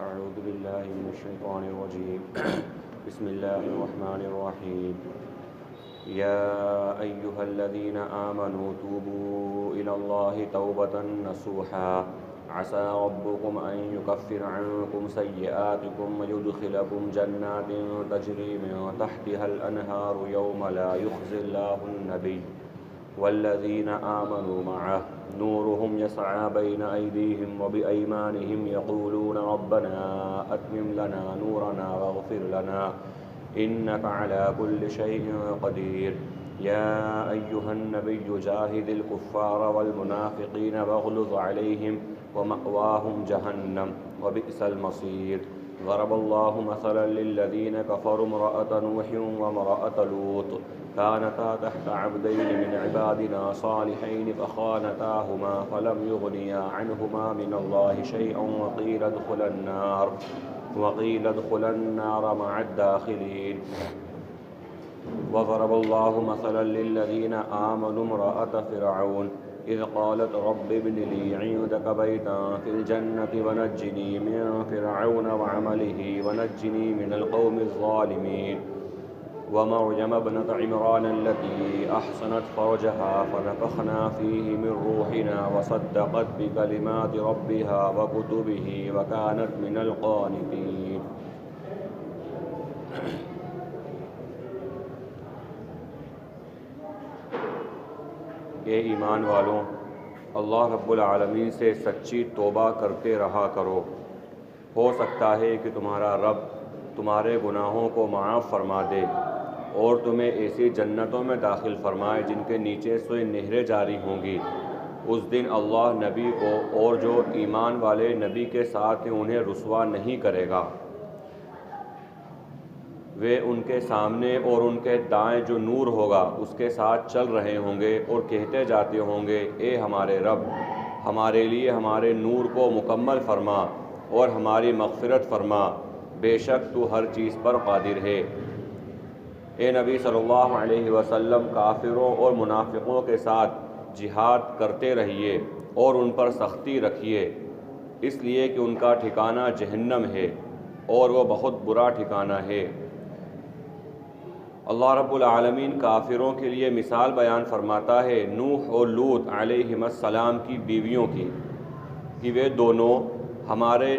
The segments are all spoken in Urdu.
أعوذ بالله من الشيطان الرجيم بسم الله الرحمن الرحيم يا أيها الذين آمنوا توبوا إلى الله توبة نصوحا عسى ربكم أن يكفر عنكم سيئاتكم ويدخلكم جنات تجري من تحتها الأنهار يوم لا يخزي الله النبي والذين آمنوا معه نورهم يسعى بين أيديهم وبأيمانهم يقولون ربنا أتمم لنا نورنا واغفر لنا إنك على كل شيء قدير يا أيها النبي جاهد الكفار والمنافقين واغلظ عليهم ومأواهم جهنم وبئس المصير ضرب الله مثلا للذين كفروا امرأة نوح وامرأة لوط كانتا تحت عبدين من عبادنا صالحين فخانتاهما فلم يغنيا عنهما من الله شيئا وقيل ادخلا النار مع الداخلين وضرب الله مثلا للذين آمنوا امرأة فرعون إذ قالت رب ابن لي عندك بيتا في الجنة ونجني من فرعون وعمله ونجني من القوم الظالمين ومريم ابنة عمران التي أحصنت فرجها فنفخنا فيه من روحنا وصدقت بكلمات ربها وكتبه وكانت من القانتين اے ایمان والوں، اللہ رب العالمین سے سچی توبہ کرتے رہا کرو۔ ہو سکتا ہے کہ تمہارا رب تمہارے گناہوں کو معاف فرما دے اور تمہیں ایسی جنتوں میں داخل فرمائے جن کے نیچے سے نہریں جاری ہوں گی۔ اس دن اللہ نبی کو اور جو ایمان والے نبی کے ساتھ ہیں انہیں رسوا نہیں کرے گا۔ وہ ان کے سامنے اور ان کے دائیں جو نور ہوگا اس کے ساتھ چل رہے ہوں گے اور کہتے جاتے ہوں گے، اے ہمارے رب، ہمارے لیے ہمارے نور کو مکمل فرما اور ہماری مغفرت فرما، بے شک تو ہر چیز پر قادر ہے۔ اے نبی صلی اللہ علیہ وسلم، کافروں اور منافقوں کے ساتھ جہاد کرتے رہیے اور ان پر سختی رکھیے، اس لیے کہ ان کا ٹھکانہ جہنم ہے اور وہ بہت برا ٹھکانہ ہے۔ اللہ رب العالمین کافروں کے لیے مثال بیان فرماتا ہے نوح اور لوط علیہم السلام کی بیویوں کی، کہ وہ دونوں ہمارے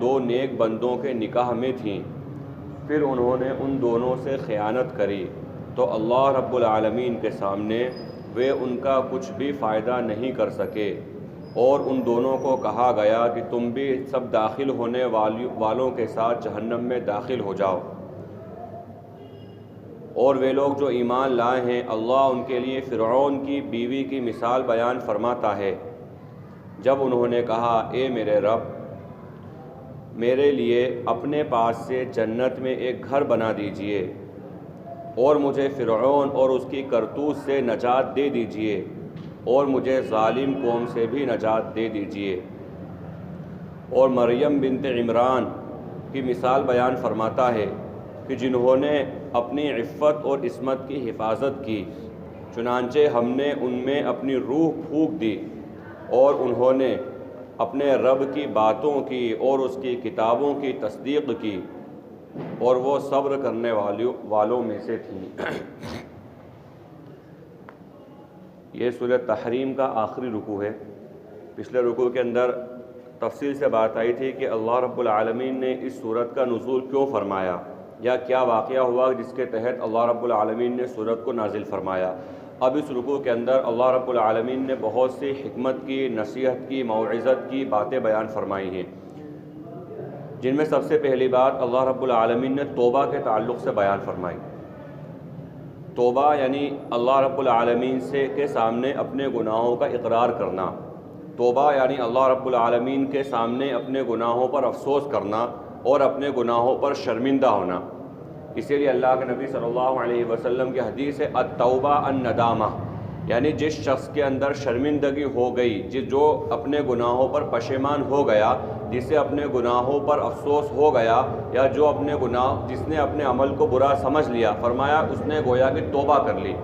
دو نیک بندوں کے نکاح میں تھیں، پھر انہوں نے ان دونوں سے خیانت کری تو اللہ رب العالمین کے سامنے وہ ان کا کچھ بھی فائدہ نہیں کر سکے، اور ان دونوں کو کہا گیا کہ تم بھی سب داخل ہونے والوں کے ساتھ جہنم میں داخل ہو جاؤ۔ اور وہ لوگ جو ایمان لائے ہیں، اللہ ان کے لیے فرعون کی بیوی کی مثال بیان فرماتا ہے، جب انہوں نے کہا، اے میرے رب، میرے لیے اپنے پاس سے جنت میں ایک گھر بنا دیجئے اور مجھے فرعون اور اس کی کرتوت سے نجات دے دیجئے اور مجھے ظالم قوم سے بھی نجات دے دیجئے۔ اور مریم بنت عمران کی مثال بیان فرماتا ہے کہ جنہوں نے اپنی عفت اور عصمت کی حفاظت کی، چنانچہ ہم نے ان میں اپنی روح پھونک دی اور انہوں نے اپنے رب کی باتوں کی اور اس کی کتابوں کی تصدیق کی اور وہ صبر کرنے والوں میں سے تھیں۔ یہ سورۃ تحریم کا آخری رکوع ہے۔ پچھلے رکوع کے اندر تفصیل سے بات آئی تھی کہ اللہ رب العالمین نے اس سورت کا نزول کیوں فرمایا یا کیا واقعہ ہوا جس کے تحت اللہ رب العالمین نے سورت کو نازل فرمایا۔ اب اس رکوع کے اندر اللہ رب العالمین نے بہت سی حکمت کی، نصیحت کی، موعظت کی باتیں بیان فرمائی ہیں، جن میں سب سے پہلی بات اللہ رب العالمین نے توبہ کے تعلق سے بیان فرمائی۔ توبہ یعنی اللہ رب العالمین کے سامنے اپنے گناہوں کا اقرار کرنا۔ توبہ یعنی اللہ رب العالمین کے سامنے اپنے گناہوں پر افسوس کرنا اور اپنے گناہوں پر شرمندہ ہونا۔ اسی لیے اللہ کے نبی صلی اللہ علیہ وسلم کی حدیث ہے التوبہ الندامہ، یعنی جس شخص کے اندر شرمندگی ہو گئی، جو اپنے گناہوں پر پشیمان ہو گیا، جسے اپنے گناہوں پر افسوس ہو گیا، یا جس نے اپنے عمل کو برا سمجھ لیا، فرمایا اس نے گویا کہ توبہ کر لی۔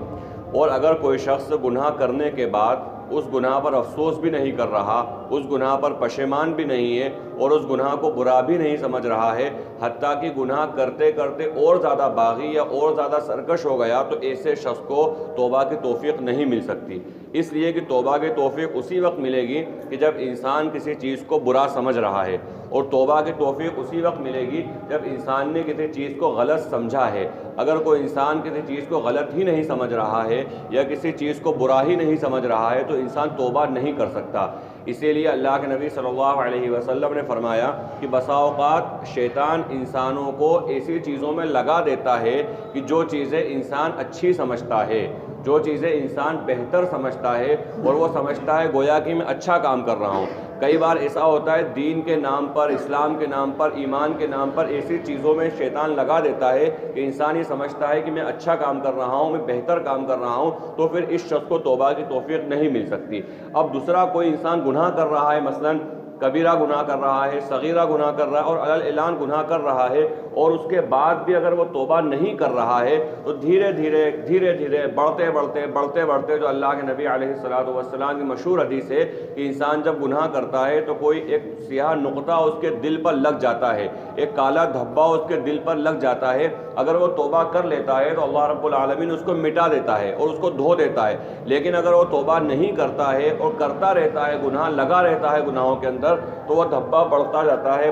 اور اگر کوئی شخص گناہ کرنے کے بعد اس گناہ پر افسوس بھی نہیں کر رہا اس گناہ پر پشیمان بھی نہیں ہے اور اس گناہ کو برا بھی نہیں سمجھ رہا ہے، حتیٰ کہ گناہ کرتے کرتے اور زیادہ باغی یا اور زیادہ سرکش ہو گیا، تو ایسے شخص کو توبہ کی توفیق نہیں مل سکتی۔ اس لیے کہ توبہ کی توفیق اسی وقت ملے گی کہ جب انسان کسی چیز کو برا سمجھ رہا ہے، اور توبہ کی توفیق اسی وقت ملے گی جب انسان نے کسی چیز کو غلط سمجھا ہے۔ اگر کوئی انسان کسی چیز کو غلط ہی نہیں سمجھ رہا ہے یا کسی چیز کو برا ہی نہیں سمجھ رہا ہے تو انسان توبہ نہیں کر سکتا۔ اسی لیے اللہ کے نبی صلی اللہ علیہ وسلم نے فرمایا کہ بسا اوقات شیطان انسانوں کو ایسی چیزوں میں لگا دیتا ہے کہ جو چیزیں انسان اچھی سمجھتا ہے، جو چیزیں انسان بہتر سمجھتا ہے، اور وہ سمجھتا ہے گویا کہ میں اچھا کام کر رہا ہوں۔ کئی بار ایسا ہوتا ہے دین کے نام پر، اسلام کے نام پر، ایمان کے نام پر ایسی چیزوں میں شیطان لگا دیتا ہے کہ انسان یہ سمجھتا ہے کہ میں اچھا کام کر رہا ہوں، میں بہتر کام کر رہا ہوں، تو پھر اس شخص کو توبہ کی توفیق نہیں مل سکتی۔ اب دوسرا کوئی انسان گناہ کر رہا ہے، مثلاً کبیرہ گناہ کر رہا ہے، صغیرہ گناہ کر رہا ہے اور علی الاعلان گناہ کر رہا ہے، اور اس کے بعد بھی اگر وہ توبہ نہیں کر رہا ہے تو دھیرے دھیرے بڑھتے جو اللہ کے نبی علیہ السلام کی مشہور حدیث ہے کہ انسان جب گناہ کرتا ہے تو کوئی ایک سیاہ نقطہ اس کے دل پر لگ جاتا ہے، ایک کالا دھبا اس کے دل پر لگ جاتا ہے۔ اگر وہ توبہ کر لیتا ہے تو اللہ رب العالمین اس کو مٹا دیتا ہے اور اس کو دھو دیتا ہے، لیکن اگر وہ توبہ نہیں کرتا ہے اور کرتا رہتا ہے، گناہ لگا رہتا ہے گناہوں کے اندر، تو وہ دھبا بڑھتا جاتا ہے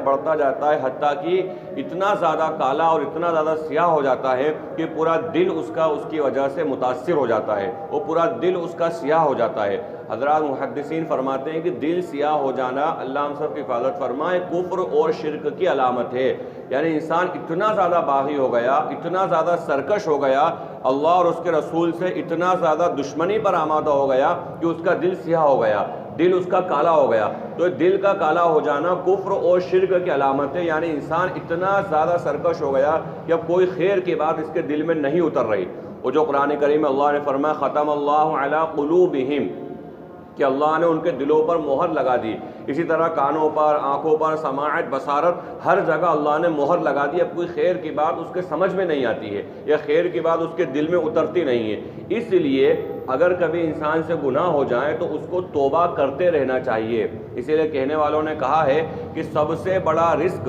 حتیٰ کہ اتنا زیادہ کالا اور اتنا زیادہ سیاہ ہو جاتا ہے کہ پورا دل اس کی وجہ سے متاثر ہو جاتا ہے، وہ پورا دل اس کا سیاہ ہو جاتا ہے۔ حضرات محدثین فرماتے ہیں کہ دل سیاہ ہو جانا، اللہ ہم سب کی حفاظت فرمائے، کفر اور شرک کی علامت ہے۔ یعنی انسان اتنا زیادہ باغی ہو گیا، اتنا زیادہ سرکش ہو گیا، اللہ اور اس کے رسول سے اتنا زیادہ دشمنی پر آمادہ ہو گیا کہ اس کا دل سیاہ ہو گیا، دل اس کا کالا ہو گیا۔ تو دل کا کالا ہو جانا کفر اور شرک کی علامت ہے، یعنی انسان اتنا زیادہ سرکش ہو گیا کہ اب کوئی خیر کی بات اس کے دل میں نہیں اتر رہی۔ وہ جو قرآن کریم میں اللہ نے فرمایا ختم اللہ علی قلوبہم، کہ اللہ نے ان کے دلوں پر مہر لگا دی۔ اسی طرح کانوں پر، آنکھوں پر، سماعت، بصارت، ہر جگہ اللہ نے مہر لگا دی۔ اب کوئی خیر کی بات اس کے سمجھ میں نہیں آتی ہے یا خیر کی بات اس کے دل میں اترتی نہیں ہے۔ اس لیے اگر کبھی انسان سے گناہ ہو جائے تو اس کو توبہ کرتے رہنا چاہیے۔ اسی لیے کہنے والوں نے کہا ہے کہ سب سے بڑا رزق،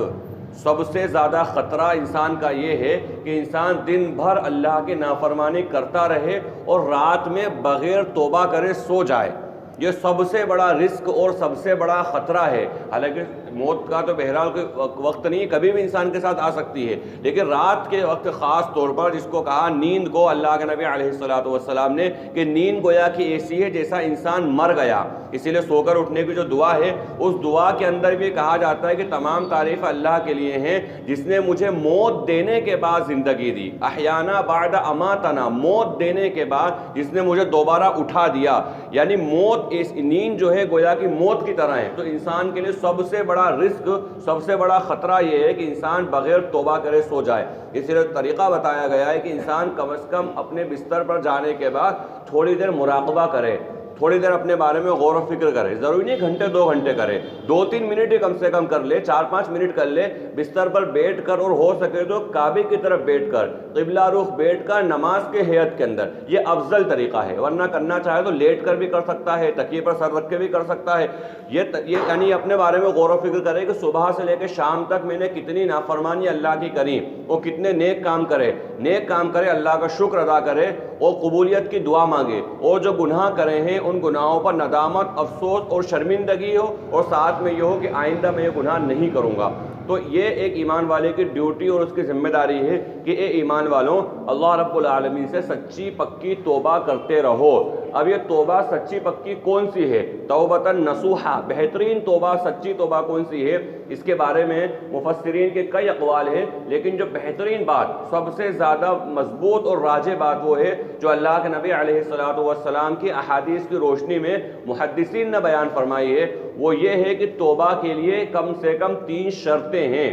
سب سے زیادہ خطرہ انسان کا یہ ہے کہ انسان دن بھر اللہ کی نافرمانی کرتا رہے اور رات میں بغیر توبہ کرے سو جائے۔ یہ سب سے بڑا رزق اور سب سے بڑا خطرہ ہے۔ حالانکہ موت کا تو بہرحال کوئی وقت نہیں، کبھی بھی انسان کے ساتھ آ سکتی ہے، لیکن رات کے وقت خاص طور پر جس کو کہا نیند کو اللہ کے نبی علیہ السلام نے کہ نیند گویا کہ ایسی ہے جیسا انسان مر گیا۔ اسی لیے سو کر اٹھنے کی جو دعا ہے، اس دعا کے اندر بھی کہا جاتا ہے کہ تمام تعریف اللہ کے لیے ہیں جس نے مجھے موت دینے کے بعد زندگی دی، احیانا بعد اماتنا، موت دینے کے بعد جس نے مجھے دوبارہ اٹھا دیا۔ یعنی موت، اس نیند جو ہے گویا کہ موت کی طرح ہے۔ تو انسان کے لیے سب سے بڑا رزق، سب سے بڑا خطرہ یہ ہے کہ انسان بغیر توبہ کرے سو جائے۔ اس لیے طریقہ بتایا گیا ہے کہ انسان کم از کم اپنے بستر پر جانے کے بعد تھوڑی دیر مراقبہ کرے، تھوڑی دیر اپنے بارے میں غور و فکر کرے۔ ضروری نہیں گھنٹے 2 گھنٹے کرے، 2-3 منٹ ہی کم سے کم کر لے، 4-5 منٹ کر لے بستر پر بیٹھ کر، اور ہو سکے تو کعبے کی طرف بیٹھ کر، قبلہ رخ بیٹھ کر نماز کے ہیئت کے اندر۔ یہ افضل طریقہ ہے، ورنہ کرنا چاہے تو لیٹ کر بھی کر سکتا ہے، تکیے پر سر رکھ کے بھی کر سکتا ہے۔ یہ یعنی اپنے بارے میں غور و فکر کرے کہ صبح سے لے کے شام تک میں نے کتنی نافرمانی اللہ کی کری، اور کتنے نیک کام کرے، اللہ کا شکر ادا کرے اور قبولیت کی دعا مانگے، اور جو گناہ کرے ہیں ان گناہوں پر ندامت، افسوس اور شرمندگی ہو، اور ساتھ میں یہ ہو کہ آئندہ میں یہ گناہ نہیں کروں گا۔ تو یہ ایک ایمان والے کی ڈیوٹی اور اس کی ذمہ داری ہے کہ اے ایمان والوں، اللہ رب العالمین سے سچی پکی توبہ کرتے رہو۔ اب یہ توبہ سچی پکی کون سی ہے؟ توبۃ نصوحہ، بہترین توبہ، سچی توبہ کون سی ہے؟ اس کے بارے میں مفسرین کے کئی اقوال ہیں، لیکن جو بہترین بات، سب سے زیادہ مضبوط اور راجح بات وہ ہے جو اللہ کے نبی علیہ السلام کی احادیث کی روشنی میں محدثین نے بیان فرمائی ہے۔ وہ یہ ہے کہ توبہ کے لیے کم سے کم 3 شرطیں ہیں۔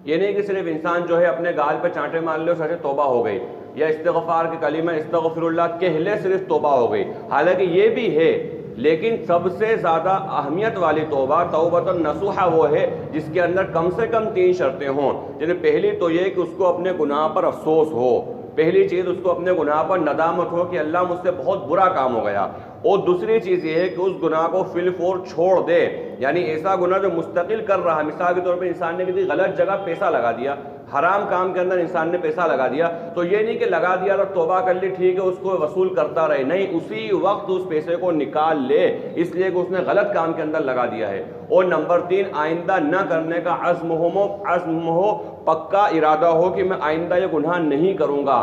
یہ نہیں کہ صرف انسان جو ہے اپنے گال پہ چانٹے مار لے اور سچے توبہ ہو گئی، یا استغفار کے کلمہ استغفر اللہ کہہ لے صرف توبہ ہو گئی، حالانکہ یہ بھی ہے، لیکن سب سے زیادہ اہمیت والی توبہ توبۃ النصوحہ وہ ہے جس کے اندر کم سے کم 3 شرطیں ہوں۔ جنہیں پہلی تو یہ کہ اس کو اپنے گناہ پر افسوس ہو، پہلی چیز اس کو اپنے گناہ پر ندامت ہو کہ اللہ مجھ سے بہت برا کام ہو گیا، اور دوسری چیز یہ ہے کہ اس گناہ کو فی الفور چھوڑ دے، یعنی ایسا گناہ جو مستقل کر رہا ہے، مثال کے طور پہ انسان نے کسی غلط جگہ پیسہ لگا دیا، حرام کام کے اندر انسان نے پیسہ لگا دیا، تو یہ نہیں کہ لگا دیا تو توبہ کر لی ٹھیک ہے اس کو وصول کرتا رہے، نہیں، اسی وقت اس پیسے کو نکال لے، اس لیے کہ اس نے غلط کام کے اندر لگا دیا ہے۔ اور نمبر 3، آئندہ نہ کرنے کا عزم ہو، پکا ارادہ ہو کہ میں آئندہ یہ گناہ نہیں کروں گا۔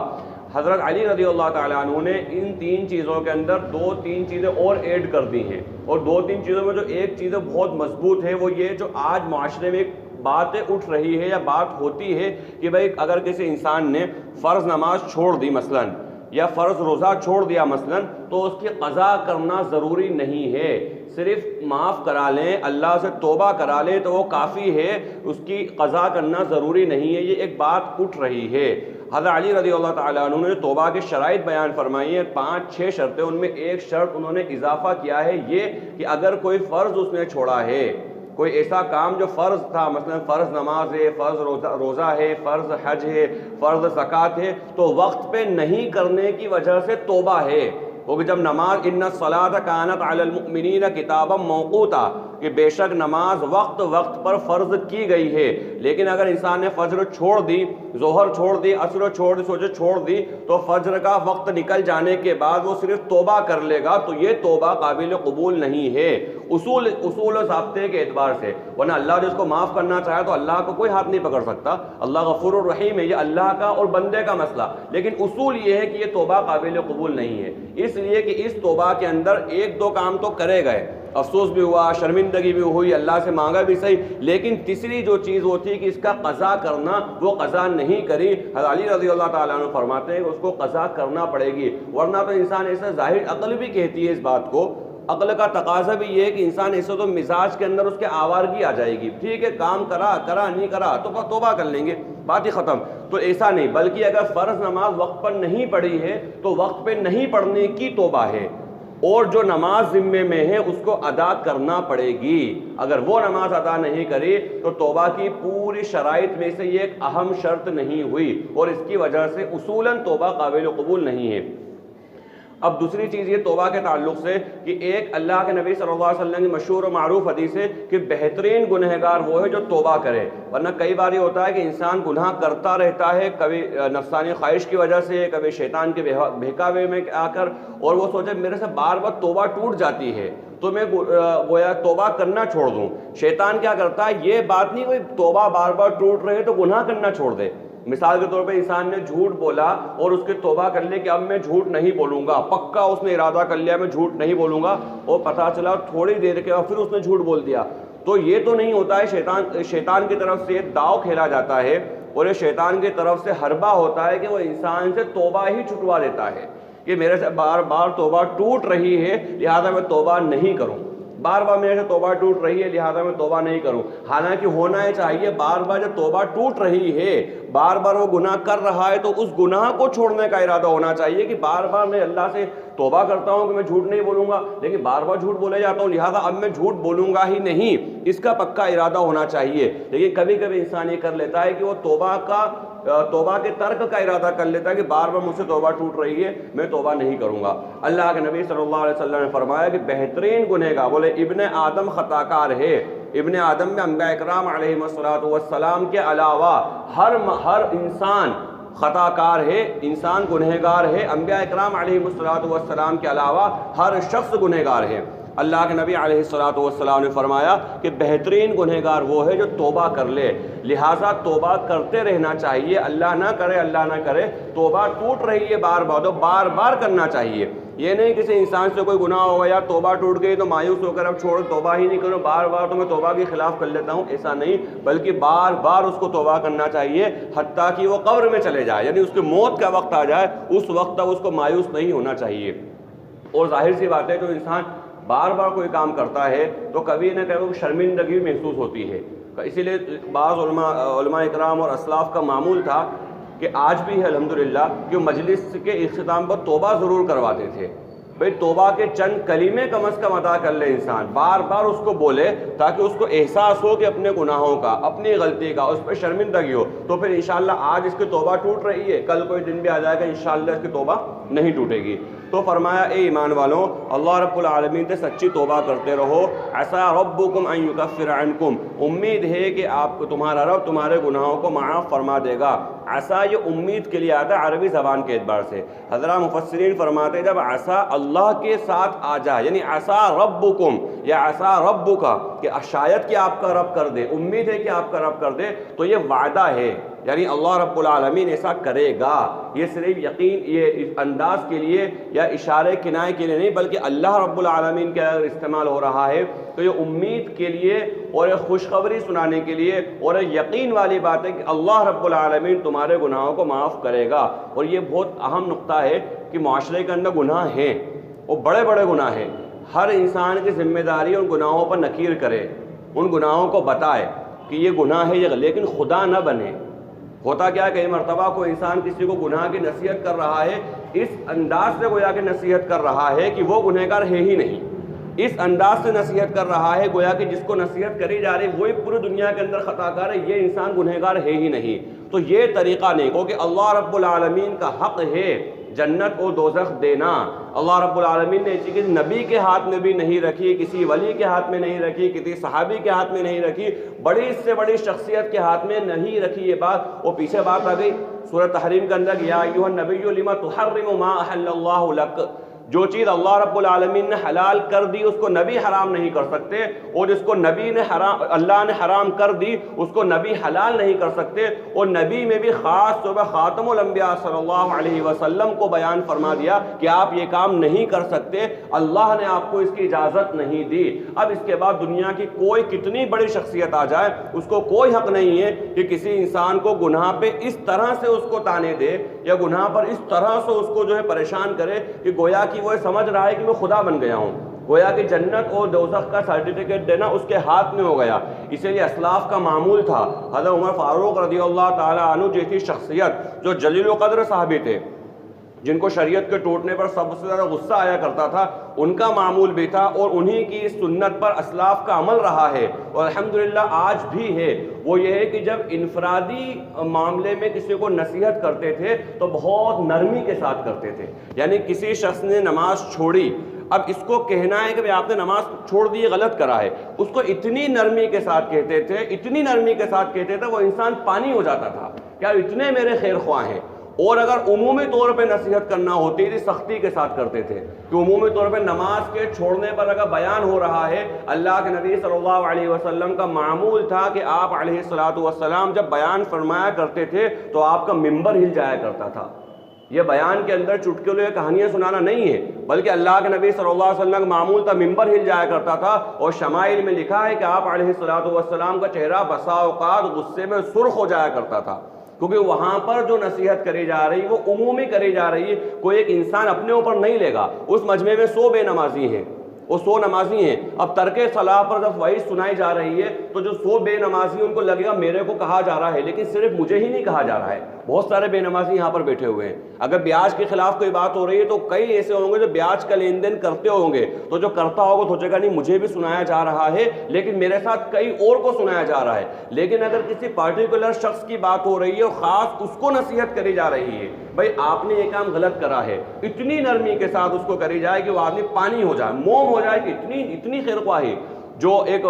حضرت علی رضی اللہ تعالیٰ عنہ نے ان 3 چیزوں کے اندر 2-3 چیزیں اور ایڈ کر دی ہیں، اور 2-3 چیزوں میں جو ایک چیز بہت مضبوط ہے وہ یہ جو آج معاشرے میں ایک باتیں اٹھ رہی ہے یا بات ہوتی ہے کہ بھائی اگر کسی انسان نے فرض نماز چھوڑ دی مثلاً، یا فرض روزہ چھوڑ دیا مثلاً، تو اس کی قضا کرنا ضروری نہیں ہے، صرف معاف کرا لیں، اللہ سے توبہ کرا لیں تو وہ کافی ہے، اس کی قضا کرنا ضروری نہیں ہے۔ یہ ایک بات اٹھ رہی ہے۔ حضرت علی رضی اللہ تعالیٰ عنہ نے توبہ کے شرائط بیان فرمائی ہیں، 5-6 شرطیں، ان میں ایک شرط انہوں نے اضافہ کیا ہے یہ کہ اگر کوئی فرض اس نے چھوڑا ہے، کوئی ایسا کام جو فرض تھا، مثلا فرض نماز ہے، فرض روزہ ہے، فرض حج ہے، فرض زکوٰۃ ہے، تو وقت پہ نہیں کرنے کی وجہ سے توبہ ہے، کیونکہ جب نماز ان الصلاۃ کانت علی المؤمنین کتابا موقوتا، کہ بے شک نماز وقت پر فرض کی گئی ہے، لیکن اگر انسان نے فجر چھوڑ دی، ظہر چھوڑ دی، عصر چھوڑ دی، سوچے چھوڑ دی، تو فجر کا وقت نکل جانے کے بعد وہ صرف توبہ کر لے گا، تو یہ توبہ قابل قبول نہیں ہے اصول و ضابطے کے اعتبار سے، ورنہ اللہ جس کو معاف کرنا چاہے تو اللہ کو کوئی ہاتھ نہیں پکڑ سکتا، اللہ غفور الرحیم ہے، یہ اللہ کا اور بندے کا مسئلہ، لیکن اصول یہ ہے کہ یہ توبہ قابل قبول نہیں ہے، اس لیے کہ اس توبہ کے اندر 1-2 کام تو کرے گئے، افسوس بھی ہوا، شرمندگی بھی ہوئی، اللہ سے مانگا بھی صحیح، لیکن تیسری جو چیز وہ تھی کہ اس کا قضا کرنا، وہ قضا نہیں کری۔ حضرت علی رضی اللہ تعالیٰ عنہ فرماتے ہیں کہ اس کو قضا کرنا پڑے گی، ورنہ تو انسان ایسا، ظاہر عقل بھی کہتی ہے اس بات کو، عقل کا تقاضا بھی یہ ہے کہ انسان ایسے تو مزاج کے اندر اس کے آوارگی آ جائے گی، ٹھیک ہے کام کرا نہیں کرا تو توبہ کر لیں گے، بات ہی ختم، تو ایسا نہیں، بلکہ اگر فرض نماز وقت پر نہیں پڑھی ہے تو وقت پہ نہیں پڑھنے کی توبہ ہے، اور جو نماز ذمے میں ہے اس کو ادا کرنا پڑے گی، اگر وہ نماز ادا نہیں کری تو توبہ کی پوری شرائط میں سے یہ ایک اہم شرط نہیں ہوئی، اور اس کی وجہ سے اصولاً توبہ قابل قبول نہیں ہے۔ اب دوسری چیز یہ توبہ کے تعلق سے کہ ایک اللہ کے نبی صلی اللہ علیہ وسلم کی مشہور و معروف حدیث ہے کہ بہترین گنہگار وہ ہے جو توبہ کرے، ورنہ کئی بار یہ ہوتا ہے کہ انسان گناہ کرتا رہتا ہے، کبھی نفسانی خواہش کی وجہ سے، کبھی شیطان کے بہکاوے میں آ کر، اور وہ سوچے میرے سے بار بار توبہ ٹوٹ جاتی ہے تو میں گویا توبہ کرنا چھوڑ دوں۔ شیطان کیا کرتا ہے، یہ بات نہیں کوئی توبہ بار بار ٹوٹ رہے تو گناہ کرنا چھوڑ دے، مثال کے طور پہ انسان نے جھوٹ بولا اور اس کے توبہ کر لے کہ اب میں جھوٹ نہیں بولوں گا، پکا اس نے ارادہ کر لیا میں جھوٹ نہیں بولوں گا، اور پتہ چلا تھوڑی دیر کے بعد پھر اس نے جھوٹ بول دیا، تو یہ تو نہیں ہوتا ہے، شیطان کی طرف سے داؤ کھیلا جاتا ہے، اور یہ شیطان کی طرف سے حربہ ہوتا ہے کہ وہ انسان سے توبہ ہی چھٹوا دیتا ہے کہ میرے سے بار بار توبہ ٹوٹ رہی ہے لہذا میں توبہ نہیں کروں، بار بار میرے سے توبہ ٹوٹ رہی ہے لہذا میں توبہ نہیں کروں، حالانکہ ہونا یہ چاہیے بار بار جب توبہ ٹوٹ رہی ہے، بار بار وہ گناہ کر رہا ہے تو اس گناہ کو چھوڑنے کا ارادہ ہونا چاہیے کہ بار بار میں اللہ سے توبہ کرتا ہوں کہ میں جھوٹ نہیں بولوں گا، لیکن بار بار جھوٹ بولے جاتا ہوں لہذا اب میں جھوٹ بولوں گا ہی نہیں، اس کا پکا ارادہ ہونا چاہیے۔ لیکن کبھی کبھی انسان یہ کر لیتا ہے کہ وہ توبہ کے ترک کا ارادہ کر لیتا ہے کہ بار بار مجھ سے توبہ ٹوٹ رہی ہے میں توبہ نہیں کروں گا۔ اللہ کے نبی صلی اللہ علیہ وسلم نے فرمایا کہ بہترین گنہگار، بولے ابن آدم خطا کار ہے، ابن آدم میں انبیاء اکرام علیہ السلام کے علاوہ ہر انسان خطا کار ہے، انسان گنہگار ہے، انبیاء اکرام علیہ السلام کے علاوہ ہر شخص گنہگار ہے۔ اللہ کے نبی علیہ السلام نے فرمایا کہ بہترین گنہگار وہ ہے جو توبہ کر لے، لہٰذا توبہ کرتے رہنا چاہیے، اللہ نہ کرے توبہ ٹوٹ رہی ہے بار بار تو بار بار کرنا چاہیے، یہ نہیں کسی انسان سے کوئی گناہ ہو گیا توبہ ٹوٹ گئی تو مایوس ہو کر اب چھوڑ توبہ ہی نہیں کروں، بار بار تو میں توبہ کے خلاف کر لیتا ہوں، ایسا نہیں، بلکہ بار بار اس کو توبہ کرنا چاہیے حتیٰ کہ وہ قبر میں چلے جائے، یعنی اس کی موت کا وقت آ جائے اس وقت تک اس کو مایوس نہیں ہونا چاہیے۔ اور ظاہر سی بات ہے جو انسان بار بار کوئی کام کرتا ہے تو کبھی نہ کبھی شرمندگی محسوس ہوتی ہے، اسی لیے بعض علماء اکرام اور اسلاف کا معمول تھا کہ آج بھی ہے الحمدللہ کہ مجلس کے اختتام پر توبہ ضرور کرواتے تھے، بھئی توبہ کے چند کلمے کم از کم ادا کر لے انسان، بار بار اس کو بولے تاکہ اس کو احساس ہو کہ اپنے گناہوں کا، اپنی غلطی کا، اس پہ شرمندگی ہو، تو پھر انشاءاللہ آج اس کی توبہ ٹوٹ رہی ہے، کل کوئی دن بھی آ جائے گا انشاءاللہ اس کی توبہ نہیں ٹوٹے گی۔ تو فرمایا اے ایمان والوں، اللہ رب العالمین سے سچی توبہ کرتے رہو۔ عسیٰ ربکم ان یکفر عنکم، امید ہے کہ آپ کو تمہارا رب تمہارے گناہوں کو معاف فرما دے گا۔ عسیٰ یہ امید کے لیے آتا ہے عربی زبان کے اعتبار سے۔ حضرات مفسرین فرماتے ہیں جب عسیٰ اللہ کے ساتھ آ جائے، یعنی عسیٰ ربکم یا عسیٰ ربک، کہ شاید کہ آپ کا رب کر دے، امید ہے کہ آپ کا رب کر دے، تو یہ وعدہ ہے، یعنی اللہ رب العالمین ایسا کرے گا۔ یہ صرف یقین یہ انداز کے لیے یا اشارے کنائے کے لیے نہیں، بلکہ اللہ رب العالمین کا اگر استعمال ہو رہا ہے تو یہ امید کے لیے اور ایک خوشخبری سنانے کے لیے اور ایک یقین والی بات ہے کہ اللہ رب العالمین تمہارے گناہوں کو معاف کرے گا۔ اور یہ بہت اہم نقطہ ہے کہ معاشرے کے اندر گناہ ہیں، وہ بڑے بڑے گناہ ہیں، ہر انسان کی ذمہ داری ان گناہوں پر نکیر کرے، ان گناہوں کو بتائے کہ یہ گناہ ہے، لیکن خدا نہ بنے۔ ہوتا کیا ہے کئی مرتبہ کوئی انسان کسی کو گناہ کی نصیحت کر رہا ہے، اس انداز سے گویا کہ نصیحت کر رہا ہے کہ وہ گنہگار ہے ہی نہیں، اس انداز سے نصیحت کر رہا ہے گویا کہ جس کو نصیحت کری جا رہی وہی پوری دنیا کے اندر خطا کار ہے، یہ انسان گنہگار ہے ہی نہیں۔ تو یہ طریقہ نہیں، کیونکہ اللہ رب العالمین کا حق ہے جنت اور دوزخ دینا۔ اللہ رب العالمین نے یہ چیز نبی کے ہاتھ میں بھی نہیں رکھی، کسی ولی کے ہاتھ میں نہیں رکھی، کسی صحابی کے ہاتھ میں نہیں رکھی، بڑی سے بڑی شخصیت کے ہاتھ میں نہیں رکھی یہ بات۔ وہ پیچھے بات آ گئی سورہ تحریم کے اندر، یا ایھا النبی لما تحرم ما احل اللہ لک، جو چیز اللہ رب العالمین نے حلال کر دی اس کو نبی حرام نہیں کر سکتے، اور جس کو نبی نے اللہ نے حرام کر دی اس کو نبی حلال نہیں کر سکتے۔ اور نبی میں بھی خاص طور پر خاتم الانبیاء صلی اللہ علیہ وسلم کو بیان فرما دیا کہ آپ یہ کام نہیں کر سکتے، اللہ نے آپ کو اس کی اجازت نہیں دی۔ اب اس کے بعد دنیا کی کوئی کتنی بڑی شخصیت آ جائے، اس کو کوئی حق نہیں ہے کہ کسی انسان کو گناہ پہ اس طرح سے اس کو تانے دے یا گناہ پر اس طرح سے اس کو جو ہے پریشان کرے کہ گویا کہ وہ سمجھ رہا ہے کہ میں خدا بن گیا ہوں، گویا کہ جنت اور دوزخ کا سرٹیفکیٹ دینا اس کے ہاتھ میں ہو گیا۔ اسی لیے اسلاف کا معمول تھا، حضرت عمر فاروق رضی اللہ تعالیٰ عنہ جیسی شخصیت جو جلیل القدر صحابی تھے، جن کو شریعت کے ٹوٹنے پر سب سے زیادہ غصہ آیا کرتا تھا، ان کا معمول بھی تھا اور انہی کی سنت پر اسلاف کا عمل رہا ہے اور الحمدللہ آج بھی ہے۔ وہ یہ ہے کہ جب انفرادی معاملے میں کسی کو نصیحت کرتے تھے تو بہت نرمی کے ساتھ کرتے تھے، یعنی کسی شخص نے نماز چھوڑی، اب اس کو کہنا ہے کہ آپ نے نماز چھوڑ دی، غلط کرا ہے، اس کو اتنی نرمی کے ساتھ کہتے تھے، اتنی نرمی کے ساتھ کہتے تھے وہ انسان پانی ہو جاتا تھا کہ اتنے میرے خیر خواہ ہیں۔ اور اگر عمومی طور پہ نصیحت کرنا ہوتی تھی سختی کے ساتھ کرتے تھے کہ عمومی طور پہ نماز کے چھوڑنے پر اگر بیان ہو رہا ہے، اللہ کے نبی صلی اللہ علیہ وسلم کا معمول تھا کہ آپ علیہ السلام جب بیان فرمایا کرتے تھے تو آپ کا منبر ہل جایا کرتا تھا۔ یہ بیان کے اندر چٹکلے کہانیاں سنانا نہیں ہے، بلکہ اللہ کے نبی صلی اللہ علیہ وسلم کا معمول تھا منبر ہل جایا کرتا تھا۔ اور شمائل میں لکھا ہے کہ آپ علیہ السلام کا چہرہ بسا اوقات غصے میں سرخ ہو جایا کرتا تھا، کیونکہ وہاں پر جو نصیحت کری جا رہی وہ عمومی کری جا رہی ہے، کوئی ایک انسان اپنے اوپر نہیں لے گا۔ اس مجمع میں 100 بے نمازی ہیں، وہ 100 نمازی ہیں، اب ترک صلاح پر جب وعید سنائی جا رہی ہے تو جو 100 بے نمازی ان کو لگے گا میرے کو کہا جا رہا ہے، لیکن صرف مجھے ہی نہیں کہا جا رہا ہے، بہت سارے بے نمازی یہاں پر بیٹھے ہوئے ہیں۔ اگر بیاج کے خلاف کوئی بات ہو رہی ہے تو کئی ایسے ہوں گے جو بیاج کا لین دین کرتے ہوں گے، تو جو کرتا ہوگا سوچے گا نہیں مجھے بھی سنایا جا رہا ہے، لیکن میرے ساتھ کئی اور کو سنایا جا رہا ہے۔ لیکن اگر کسی پارٹیکولر شخص کی بات ہو رہی ہے اور خاص اس کو نصیحت کری جا رہی ہے، بھائی آپ نے یہ کام غلط کرا ہے، اتنی نرمی کے ساتھ اس کو کری جائے کہ وہ آدمی پانی ہو جائے، موم ہو جائے، کہ اتنی خیر خواہی۔ جو ایک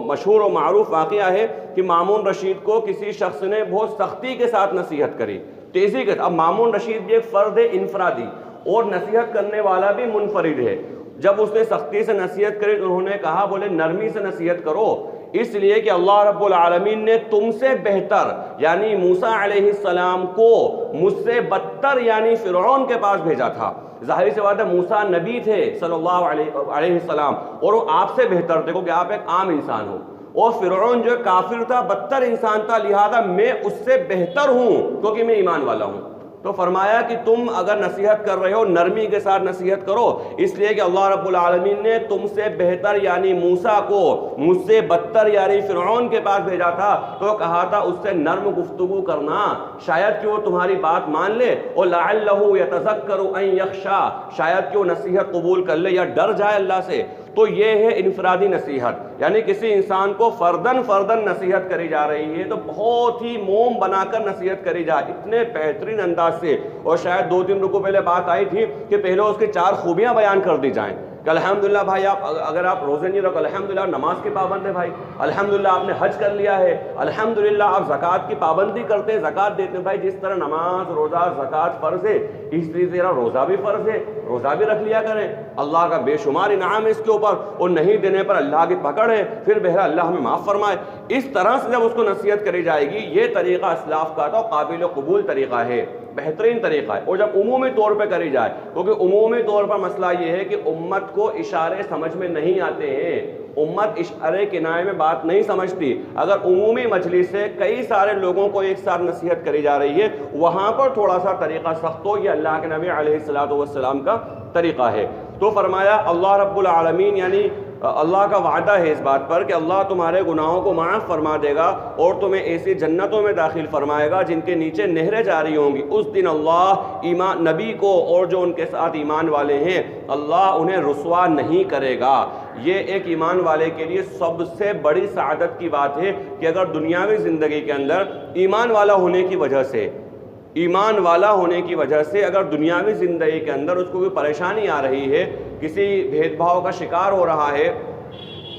مشہور و معروف واقعہ ہے کہ مامون رشید کو کسی شخص نے بہت سختی کے ساتھ نصیحت کری، تیزی کے۔ اب مامون رشید بھی ایک فرد ہے انفرادی اور نصیحت کرنے والا بھی منفرد ہے۔ جب اس نے سختی سے نصیحت کری تو انہوں نے کہا بولے نرمی سے نصیحت کرو، اس لیے کہ اللہ رب العالمین نے تم سے بہتر یعنی موسیٰ علیہ السلام کو مجھ سے بدتر یعنی فرعون کے پاس بھیجا تھا۔ ظاہر سی بات ہے موسیٰ نبی تھے صلی اللہ علیہ السلام اور وہ آپ سے بہتر تھے کیونکہ آپ ایک عام انسان ہو، اور فرعون جو کافر تھا، بدتر انسان تھا، لہذا میں اس سے بہتر ہوں کیونکہ میں ایمان والا ہوں۔ تو فرمایا کہ تم اگر نصیحت کر رہے ہو نرمی کے ساتھ نصیحت کرو، اس لیے کہ اللہ رب العالمین نے تم سے بہتر یعنی موسیٰ کو مجھ سے بدتر یعنی فرعون کے پاس بھیجا تھا، تو کہا تھا اس سے نرم گفتگو کرنا، شاید کہ وہ تمہاری بات مان لے، اور لعلہ یتذکر ان یخشی، شاید کہ وہ نصیحت قبول کر لے یا ڈر جائے اللہ سے۔ تو یہ ہے انفرادی نصیحت، یعنی کسی انسان کو فردن نصیحت کری جا رہی ہے تو بہت ہی موم بنا کر نصیحت کری جائے، اتنے بہترین انداز سے۔ اور شاید 2-3 رکوع پہلے بات آئی تھی کہ پہلے اس کی 4 خوبیاں بیان کر دی جائیں کہ الحمدللہ بھائی اگر آپ روزے نہیں رکھو، الحمدللہ نماز کے پابند ہے بھائی، الحمدللہ آپ نے حج کر لیا ہے، الحمدللہ آپ زکوٰۃ کی پابندی کرتے ہیں، زکوٰۃ دیتے ہیں۔ بھائی جس طرح نماز روزہ زکوٰۃ فرض ہے، اس طرح روزہ بھی فرض ہے، روزہ بھی رکھ لیا کریں، اللہ کا بے شمار انعام ہے اس کے اوپر، اور نہیں دینے پر اللہ کی پکڑ ہے، پھر بہرحال اللہ ہمیں معاف فرمائے۔ اس طرح سے جب اس کو نصیحت کری جائے گی، یہ طریقہ اسلاف کا تھا، قابل قبول طریقہ ہے، بہترین طریقہ ہے۔ اور جب عمومی طور پہ کری جائے، کیونکہ عمومی طور پر مسئلہ یہ ہے کہ امت کو اشارے سمجھ میں نہیں آتے ہیں، امت اشارے کنائے میں بات نہیں سمجھتی۔ اگر عمومی مجلس سے کئی سارے لوگوں کو ایک ساتھ نصیحت کری جا رہی ہے، وہاں پر تھوڑا سا طریقہ سخت ہو، یہ اللہ کے نبی علیہ السلام کا طریقہ ہے۔ تو فرمایا اللہ رب العالمین یعنی اللہ کا وعدہ ہے اس بات پر کہ اللہ تمہارے گناہوں کو معاف فرما دے گا اور تمہیں ایسی جنتوں میں داخل فرمائے گا جن کے نیچے نہریں جاری ہوں گی۔ اس دن اللہ ایمان نبی کو اور جو ان کے ساتھ ایمان والے ہیں اللہ انہیں رسوا نہیں کرے گا۔ یہ ایک ایمان والے کے لیے سب سے بڑی سعادت کی بات ہے کہ اگر دنیاوی زندگی کے اندر ایمان والا ہونے کی وجہ سے اگر دنیاوی زندگی کے اندر اس کو کوئی پریشانی آ رہی ہے، کسی بھید بھاؤ کا شکار ہو رہا ہے،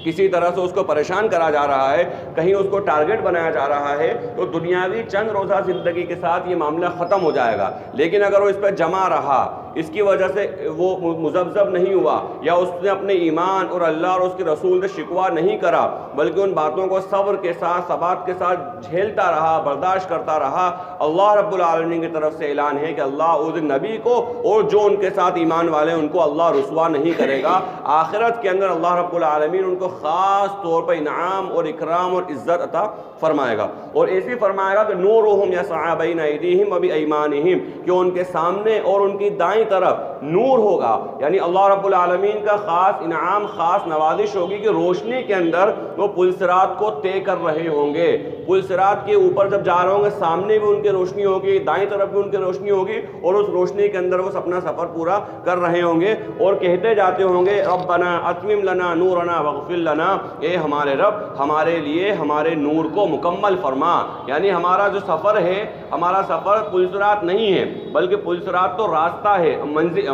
کسی طرح سے اس کو پریشان کرا جا رہا ہے، کہیں اس کو ٹارگٹ بنایا جا رہا ہے، تو دنیاوی چند روزہ زندگی کے ساتھ یہ معاملہ ختم ہو جائے گا۔ لیکن اگر وہ اس پہ جمع رہا، اس کی وجہ سے وہ مذبذب نہیں ہوا، یا اس نے اپنے ایمان اور اللہ اور اس کے رسول سے شکوہ نہیں کرا، بلکہ ان باتوں کو صبر کے ساتھ ثبات کے ساتھ جھیلتا رہا، برداشت کرتا رہا، اللہ رب العالمین کی طرف سے اعلان ہے کہ اللہ اس نبی کو اور جو ان کے ساتھ ایمان والے ان کو اللہ رسوا نہیں کرے گا۔ آخرت کے اندر اللہ رب العالمین ان کو خاص طور پر انعام اور اکرام اور عزت عطا فرمائے گا، اور ایسی فرمائے گا کہ نورہم یسعی بین ایدیہم وبایمانہم، کہ ان کے سامنے اور ان کی دائیں طرف نور ہوگا، یعنی اللہ رب العالمین کا خاص انعام، خاص نوازش ہوگی کہ روشنی کے اندر وہ پل صراط کو طے کر رہے ہوں گے۔ پل صراط کے اوپر جب جا رہے ہوں گے، سامنے بھی ان کی روشنی ہوگی، دائیں طرف بھی ان کی روشنی ہوگی، اور اس روشنی کے اندر وہ اپنا سفر پورا کر رہے ہوں گے اور کہتے جاتے ہوں گے ربنا اتمم لنا نورنا واغفر لنا، اے ہمارے رب ہمارے لیے ہمارے نور کو مکمل فرما۔ یعنی ہمارا جو سفر ہے، ہمارا سفر پل صراط نہیں ہے، بلکہ پل صراط تو راستہ ہے،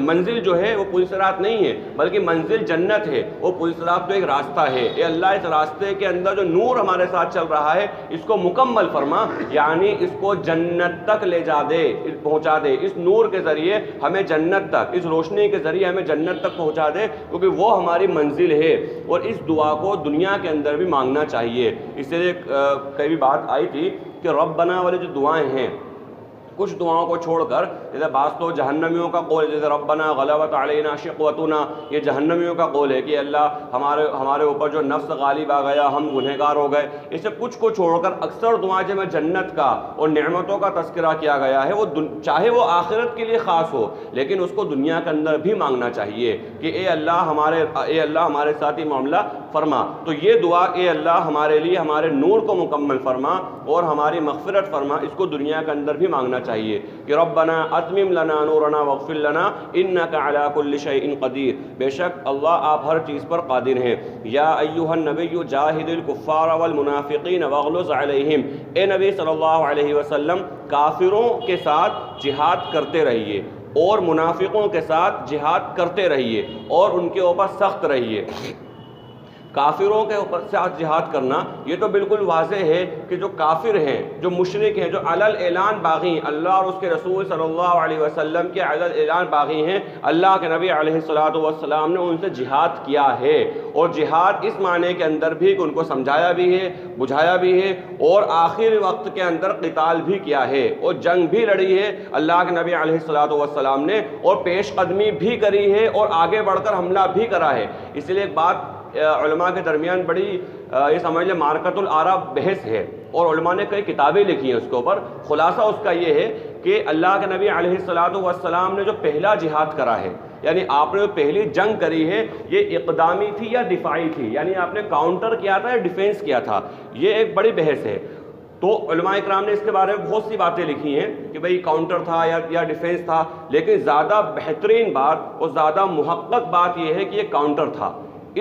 منزل جو ہے وہ پل صراط نہیں ہے، بلکہ منزل جنت ہے، وہ پل صراط تو ایک راستہ ہے۔ اے اللہ اس راستے کے اندر جو نور ہمارے ساتھ چل رہا ہے اس کو مکمل فرما، یعنی اس کو جنت تک لے جا دے، پہنچا دے، اس نور کے ذریعے ہمیں جنت تک، اس روشنی کے ذریعے ہمیں جنت تک پہنچا دے، کیونکہ وہ ہماری منزل ہے۔ اور اس دعا کو دنیا کے اندر بھی مانگنا چاہیے۔ اس لیے کئی بات آئی تھی کہ ربنا والی جو دعائیں ہیں، کچھ دعاؤں کو چھوڑ کر، جیسے بعض تو جہنمیوں کا قول ہے، جیسے ربنا غلبت علینا شقوتنا، یہ جہنمیوں کا قول ہے کہ اللہ ہمارے اوپر جو نفس غالب آ گیا، ہم گنہگار ہو گئے۔ اس سے کچھ کو چھوڑ کر اکثر دعائیں جن میں جنت کا اور نعمتوں کا تذکرہ کیا گیا ہے، وہ چاہے وہ آخرت کے لیے خاص ہو لیکن اس کو دنیا کے اندر بھی مانگنا چاہیے کہ اے اللہ ہمارے ساتھ ہی معاملہ فرما۔ تو یہ دعا اے اللہ ہمارے لیے ہمارے نور کو مکمل فرما اور ہماری مغفرت فرما، اس کو دنیا کے اندر بھی مانگنا چاہیے کہ ربنا اتمم لنا نورنا واغفر لنا انک علی کل شیء قدیر، بے شک اللہ آپ ہر چیز پر قادر ہیں۔ یا ایھا النبی جاہد الکفار والمنافقین واغلظ علیہم، اے نبی صلی اللہ علیہ وسلم کافروں کے ساتھ جہاد کرتے رہیے اور منافقوں کے ساتھ جہاد کرتے رہیے اور ان کے اوپر سخت رہیے۔ کافروں کے اوپر ساتھ جہاد کرنا یہ تو بالکل واضح ہے کہ جو کافر ہیں، جو مشرک ہیں، جو علی الاعلان باغی ہیں، اللہ اور اس کے رسول صلی اللہ علیہ وسلم کے علی الاعلان باغی ہیں، اللہ کے نبی علیہ السلام نے ان سے جہاد کیا ہے، اور جہاد اس معنی کے اندر بھی کہ ان کو سمجھایا بھی ہے، بجھایا بھی ہے، اور آخر وقت کے اندر قتال بھی کیا ہے اور جنگ بھی لڑی ہے اللہ کے نبی علیہ السلام نے، اور پیش قدمی بھی کری ہے اور آگے بڑھ کر حملہ بھی کرا ہے۔ اس لیے ایک بات علماء کے درمیان بڑی یہ سمجھ لیں مارکۃ الآراء بحث ہے، اور علماء نے کئی کتابیں لکھی ہیں اس کے اوپر. خلاصہ اس کا یہ ہے کہ اللہ کے نبی علیہ الصلوۃ والسلام نے جو پہلا جہاد کرا ہے، یعنی آپ نے جو پہلی جنگ کری ہے، یہ اقدامی تھی یا دفاعی تھی، یعنی آپ نے کاؤنٹر کیا تھا یا ڈیفینس کیا تھا، یہ ایک بڑی بحث ہے. تو علماء اکرام نے اس کے بارے میں بہت سی باتیں لکھی ہیں کہ بھئی کاؤنٹر تھا یا ڈیفینس تھا، لیکن زیادہ بہترین بات اور زیادہ محقق بات یہ ہے کہ یہ کاؤنٹر تھا.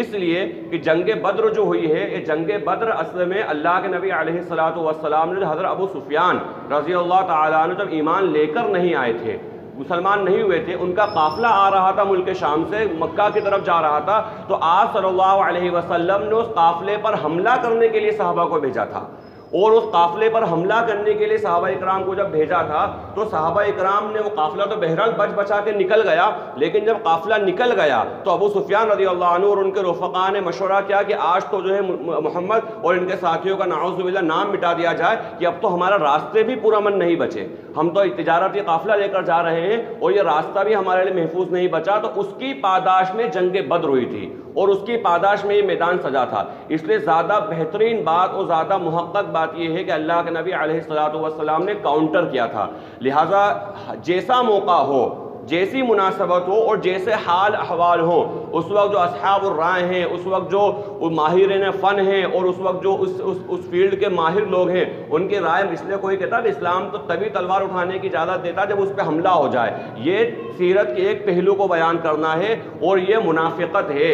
اس لیے کہ جنگ بدر جو ہوئی ہے، یہ جنگ بدر اصل میں اللہ کے نبی علیہ الصلوۃ والسلام نے حضرت ابو سفیان رضی اللہ تعالیٰ عنہ جب ایمان لے کر نہیں آئے تھے، مسلمان نہیں ہوئے تھے، ان کا قافلہ آ رہا تھا ملک شام سے، مکہ کی طرف جا رہا تھا، تو آپ صلی اللہ علیہ وسلم نے اس قافلے پر حملہ کرنے کے لیے صحابہ کو بھیجا تھا. اور اس قافلے پر حملہ کرنے کے لیے صحابہ اکرام کو جب بھیجا تھا تو صحابہ اکرام نے، وہ قافلہ تو بہرحال بچا کے نکل گیا، لیکن جب قافلہ نکل گیا تو ابو سفیان رضی اللہ عنہ اور ان کے رفقاء نے مشورہ کیا کہ آج تو جو ہے محمد اور ان کے ساتھیوں کا نعوذ باللہ نام مٹا دیا جائے کہ اب تو ہمارا راستے بھی پورا من نہیں بچے، ہم تو تجارتی قافلہ لے کر جا رہے ہیں اور یہ راستہ بھی ہمارے لیے محفوظ نہیں بچا. تو اس کی پاداش میں جنگ بدر ہوئی تھی اور اس کی پاداش میں یہ میدان سجا تھا. اس لیے زیادہ بہترین بات اور زیادہ محقق بات یہ ہے کہ اللہ کے نبی علیہ الصلوۃ والسلام نے کاؤنٹر کیا تھا. لہٰذا جیسا موقع ہو، جیسی مناسبت ہو اور جیسے حال احوال ہوں، اس وقت جو اصحاب الرائے ہیں، اس وقت جو ماہرین فن ہیں اور اس وقت جو اس فیلڈ کے ماہر لوگ ہیں، ان کی رائے، اس لیے کوئی کہتا ہے اسلام تو تبھی تلوار اٹھانے کی اجازت دیتا جب اس پہ حملہ ہو جائے. یہ سیرت کے ایک پہلو کو بیان کرنا ہے اور یہ منافقت ہے.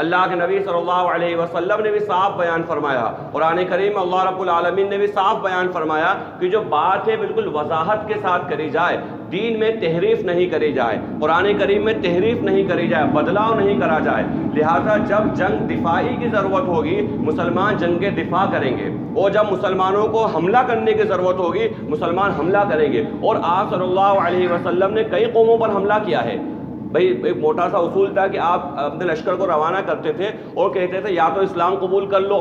اللہ کے نبی صلی اللہ علیہ وسلم نے بھی صاف بیان فرمایا، قرآن کریم میں اللہ رب العالمین نے بھی صاف بیان فرمایا کہ جو بات ہے بالکل وضاحت کے ساتھ کری جائے، دین میں تحریف نہیں کری جائے، قرآن کریم میں تحریف نہیں کری جائے، بدلاؤ نہیں کرا جائے. لہٰذا جب جنگ دفاعی کی ضرورت ہوگی مسلمان جنگ دفاع کریں گے، اور جب مسلمانوں کو حملہ کرنے کی ضرورت ہوگی مسلمان حملہ کریں گے. اور آپ صلی اللہ علیہ وسلم نے کئی قوموں پر حملہ کیا ہے. بھئی ایک موٹا سا اصول تھا کہ آپ اپنے لشکر کو روانہ کرتے تھے اور کہتے تھے یا تو اسلام قبول کر لو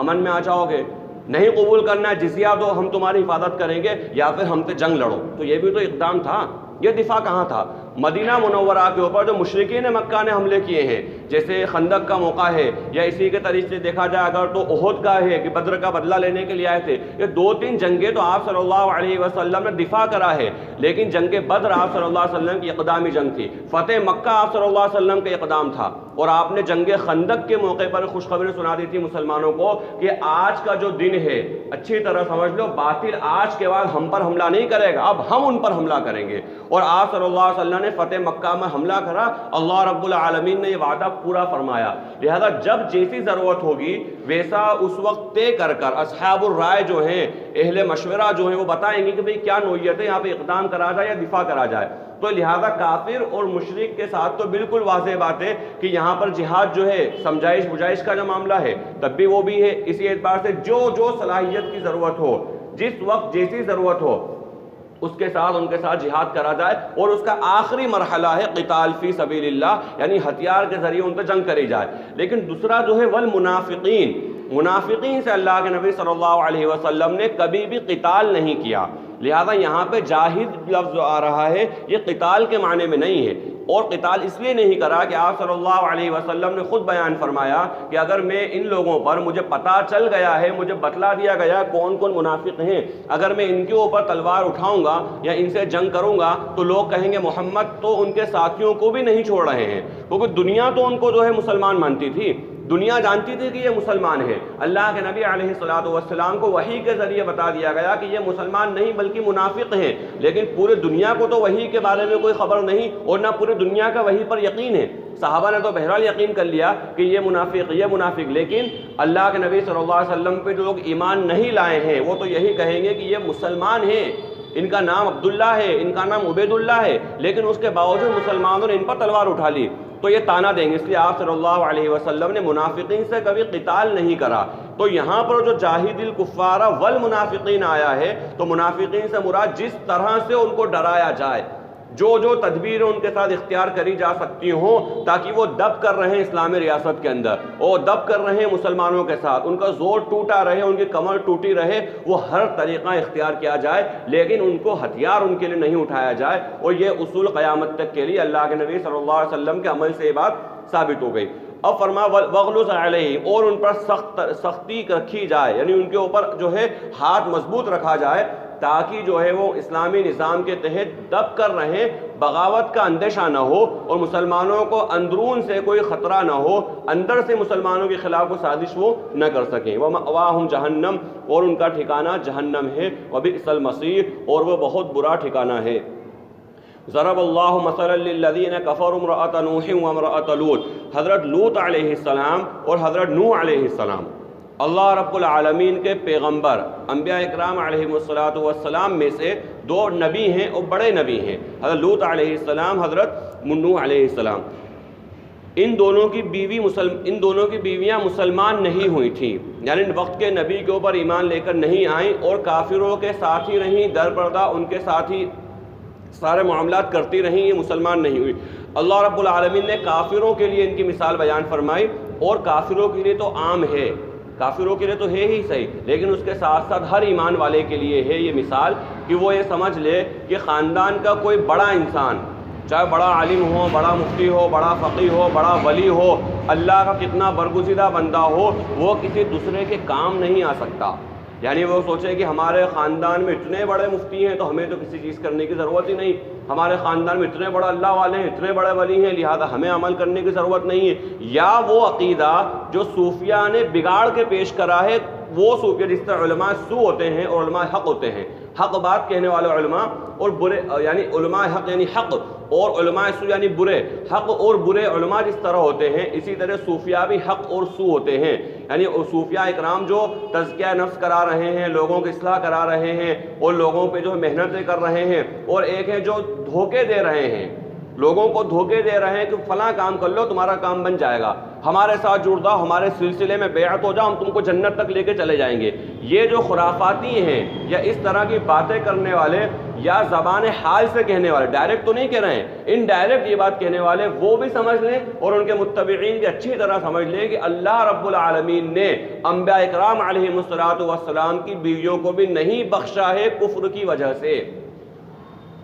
امن میں آ جاؤ گے، نہیں قبول کرنا ہے جزیہ دو ہم تمہاری حفاظت کریں گے، یا پھر ہم سے جنگ لڑو. تو یہ بھی تو اقدام تھا. یہ دفاع کہاں تھا؟ مدینہ منورہ کے اوپر جو مشرکین مکہ نے حملے کیے ہیں، جیسے خندق کا موقع ہے، یا اسی کے طریقے سے دیکھا جائے اگر تو احد کا ہے کہ بدر کا بدلہ لینے کے لیے آئے تھے. یہ 2-3 جنگیں تو آپ صلی اللہ علیہ وسلم نے دفاع کرا ہے، لیکن جنگ بدر آپ صلی اللہ علیہ وسلم کی اقدامی جنگ تھی. فتح مکہ آپ صلی اللہ علیہ وسلم کا اقدام تھا. اور آپ نے جنگ خندق کے موقع پر خوشخبری سنا دی تھی مسلمانوں کو کہ آج کا جو دن ہے اچھی طرح سمجھ لو، باطل آج کے بعد ہم پر حملہ نہیں کرے گا، اب ہم ان پر حملہ کریں گے. اور آپ صلی اللہ علیہ وسلم نے فتح مکہ میں حملہ کرا. اللہ رب العالمین نے یہ وعدہ پورا فرمایا. لہذا جب جیسی ضرورت ہوگی ویسا اس وقت طے کر اصحاب الرائے جو ہیں، اہل مشورہ جو ہیں، وہ بتائیں گے کہ بھئی کیا نوعیت ہے، یہاں پہ اقدام کرا جائے یا دفاع کرا جائے. تو لہذا کافر اور مشرک کے ساتھ تو بالکل واضح بات ہے کہ یہاں پر جہاد جو ہے سمجھائش بجائش کا جو معاملہ ہے تب بھی وہ بھی ہے. اسی اعتبار سے جو صلاحیت کی ضرورت ہو، جس وقت جیسی ضرورت ہو، اس کے ساتھ ان کے ساتھ جہاد کرا جائے. اور اس کا آخری مرحلہ ہے قتال فی سبیل اللہ، یعنی ہتھیار کے ذریعے ان پہ جنگ کری جائے. لیکن دوسرا جو ہے والمنافقین، منافقین سے اللہ کے نبی صلی اللہ علیہ وسلم نے کبھی بھی قتال نہیں کیا. لہذا یہاں پہ جاہد لفظ جو آ رہا ہے یہ قتال کے معنی میں نہیں ہے. اور قتال اس لیے نہیں کرا کہ آپ صلی اللہ علیہ وسلم نے خود بیان فرمایا کہ اگر میں ان لوگوں پر، مجھے پتہ چل گیا ہے، مجھے بتلا دیا گیا کون کون منافق ہیں، اگر میں ان کے اوپر تلوار اٹھاؤں گا یا ان سے جنگ کروں گا تو لوگ کہیں گے محمد تو ان کے ساتھیوں کو بھی نہیں چھوڑ رہے ہیں. کیونکہ دنیا تو ان کو جو ہے مسلمان مانتی تھی، دنیا جانتی تھی کہ یہ مسلمان ہے. اللہ کے نبی علیہ الصلوۃ والسلام کو وحی کے ذریعے بتا دیا گیا کہ یہ مسلمان نہیں بلکہ منافق ہیں. لیکن پورے دنیا کو تو وحی کے بارے میں کوئی خبر نہیں اور نہ پوری دنیا کا وحی پر یقین ہے. صحابہ نے تو بہرحال یقین کر لیا کہ یہ منافق، لیکن اللہ کے نبی صلی اللہ علیہ وسلم پہ جو لوگ ایمان نہیں لائے ہیں وہ تو یہی کہیں گے کہ یہ مسلمان ہیں، ان کا نام عبداللہ ہے، ان کا نام عبید اللہ ہے، لیکن اس کے باوجود مسلمانوں نے ان پر تلوار اٹھا لی تو یہ تانا دیں گے. اس لیے آپ صلی اللہ علیہ وسلم نے منافقین سے کبھی قتال نہیں کرا. تو یہاں پر جو جاہد الکفار والمنافقین آیا ہے تو منافقین سے مراد جس طرح سے ان کو ڈرایا جائے، جو تدبیر ان کے ساتھ اختیار کری جا سکتی ہوں تاکہ وہ دب کر رہے اسلامی ریاست کے اندر اور دب کر رہے مسلمانوں کے ساتھ، ان کا زور ٹوٹا رہے، ان کی کمر ٹوٹی رہے، وہ ہر طریقہ اختیار کیا جائے لیکن ان کو ہتھیار ان کے لیے نہیں اٹھایا جائے. اور یہ اصول قیامت تک کے لیے اللہ کے نبی صلی اللہ علیہ وسلم کے عمل سے یہ بات ثابت ہو گئی. اب فرمایا وغلظ علیہم، اور ان پر سختی رکھی جائے، یعنی ان کے اوپر جو ہے ہاتھ مضبوط رکھا جائے تاکہ جو ہے وہ اسلامی نظام کے تحت دب کر رہیں، بغاوت کا اندیشہ نہ ہو اور مسلمانوں کو اندرون سے کوئی خطرہ نہ ہو، اندر سے مسلمانوں کے خلاف کوئی سازش وہ نہ کر سکیں۔ وَمَأْوَاهُمْ جَهَنَّمْ، اور ان کا ٹھکانہ جہنم ہے، وَبِئْسَ الْمَصِيرُ، اور وہ بہت برا ٹھکانہ ہے۔ ضرب اللہ مثلا للذین کفروا امرأۃ نوح وامرأۃ لوط، حضرت لوط علیہ السلام اور حضرت نوح علیہ السلام اللہ رب العالمین کے پیغمبر انبیاء اکرام علیہم السلام میں سے دو نبی ہیں اور بڑے نبی ہیں، حضرت لوط علیہ السلام، حضرت نوح علیہ السلام۔ ان دونوں کی بیویاں مسلمان نہیں ہوئی تھیں، یعنی وقت کے نبی کے اوپر ایمان لے کر نہیں آئیں اور کافروں کے ساتھ ہی رہیں، در پردہ ان کے ساتھ ہی سارے معاملات کرتی رہیں، یہ مسلمان نہیں ہوئی۔ اللہ رب العالمین نے کافروں کے لیے ان کی مثال بیان فرمائی، اور کافروں کے لیے تو عام ہے، کافروں کے لیے تو ہے ہی صحیح، لیکن اس کے ساتھ ساتھ ہر ایمان والے کے لیے ہے یہ مثال کہ وہ یہ سمجھ لے کہ خاندان کا کوئی بڑا انسان، چاہے بڑا عالم ہو، بڑا مفتی ہو، بڑا فقیہ ہو، بڑا ولی ہو، اللہ کا کتنا برگزیدہ بندہ ہو، وہ کسی دوسرے کے کام نہیں آ سکتا۔ یعنی وہ سوچے کہ ہمارے خاندان میں اتنے بڑے مفتی ہیں تو ہمیں تو کسی چیز کرنے کی ضرورت ہی نہیں، ہمارے خاندان میں اتنے بڑے اللہ والے ہیں، اتنے بڑے ولی ہیں، لہذا ہمیں عمل کرنے کی ضرورت نہیں ہے۔ یا وہ عقیدہ جو صوفیہ نے بگاڑ کے پیش کرا ہے، وہ صوفیہ جس طرح علماء سو ہوتے ہیں اور علماء حق ہوتے ہیں، حق بات کہنے والے علماء اور برے، یعنی علماء حق یعنی حق اور علماء سو یعنی برے، حق اور برے علماء جس طرح ہوتے ہیں، اسی طرح صوفیہ بھی حق اور سو ہوتے ہیں۔ یعنی صوفیہ اکرام جو تزکیہ نفس کرا رہے ہیں، لوگوں کی اصلاح کرا رہے ہیں اور لوگوں پہ جو محنتیں کر رہے ہیں، اور ایک ہے جو دھوکے دے رہے ہیں، لوگوں کو دھوکے دے رہے ہیں کہ فلاں کام کر لو تمہارا کام بن جائے گا، ہمارے ساتھ جڑ جاؤ، ہمارے سلسلے میں بیعت ہو جاؤ، ہم تم کو جنت تک لے کے چلے جائیں گے۔ یہ جو خرافاتی ہیں یا اس طرح کی باتیں کرنے والے یا زبان حال سے کہنے والے، ڈائریکٹ تو نہیں کہہ رہے ہیں، انڈائریکٹ یہ بات کہنے والے، وہ بھی سمجھ لیں اور ان کے متبعین بھی اچھی طرح سمجھ لیں کہ اللہ رب العالمین نے انبیاء اکرام علیہم السلام کی بیویوں کو بھی نہیں بخشا ہے کفر کی وجہ سے۔